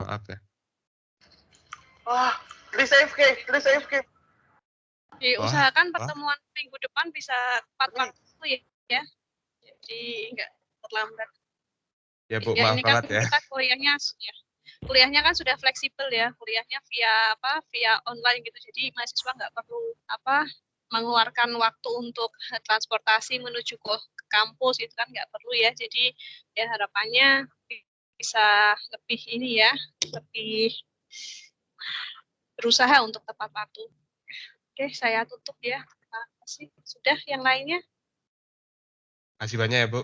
Maaf ya. Wah, please AFK. Diusahakan Wah. pertemuan minggu depan bisa tepat waktu ya. Jadi nggak terlambat. Ya Bu, Ya maaf ini kan banget ya. kita kuliahnya kan sudah fleksibel ya, kuliahnya via online gitu. Jadi mahasiswa nggak perlu mengeluarkan waktu untuk transportasi menuju ke kampus itu kan nggak perlu ya. Jadi ya harapannya bisa lebih lebih berusaha untuk tepat waktu. Oke, saya tutup ya. Terima kasih. Sudah yang lainnya? Kasih banyak ya Bu.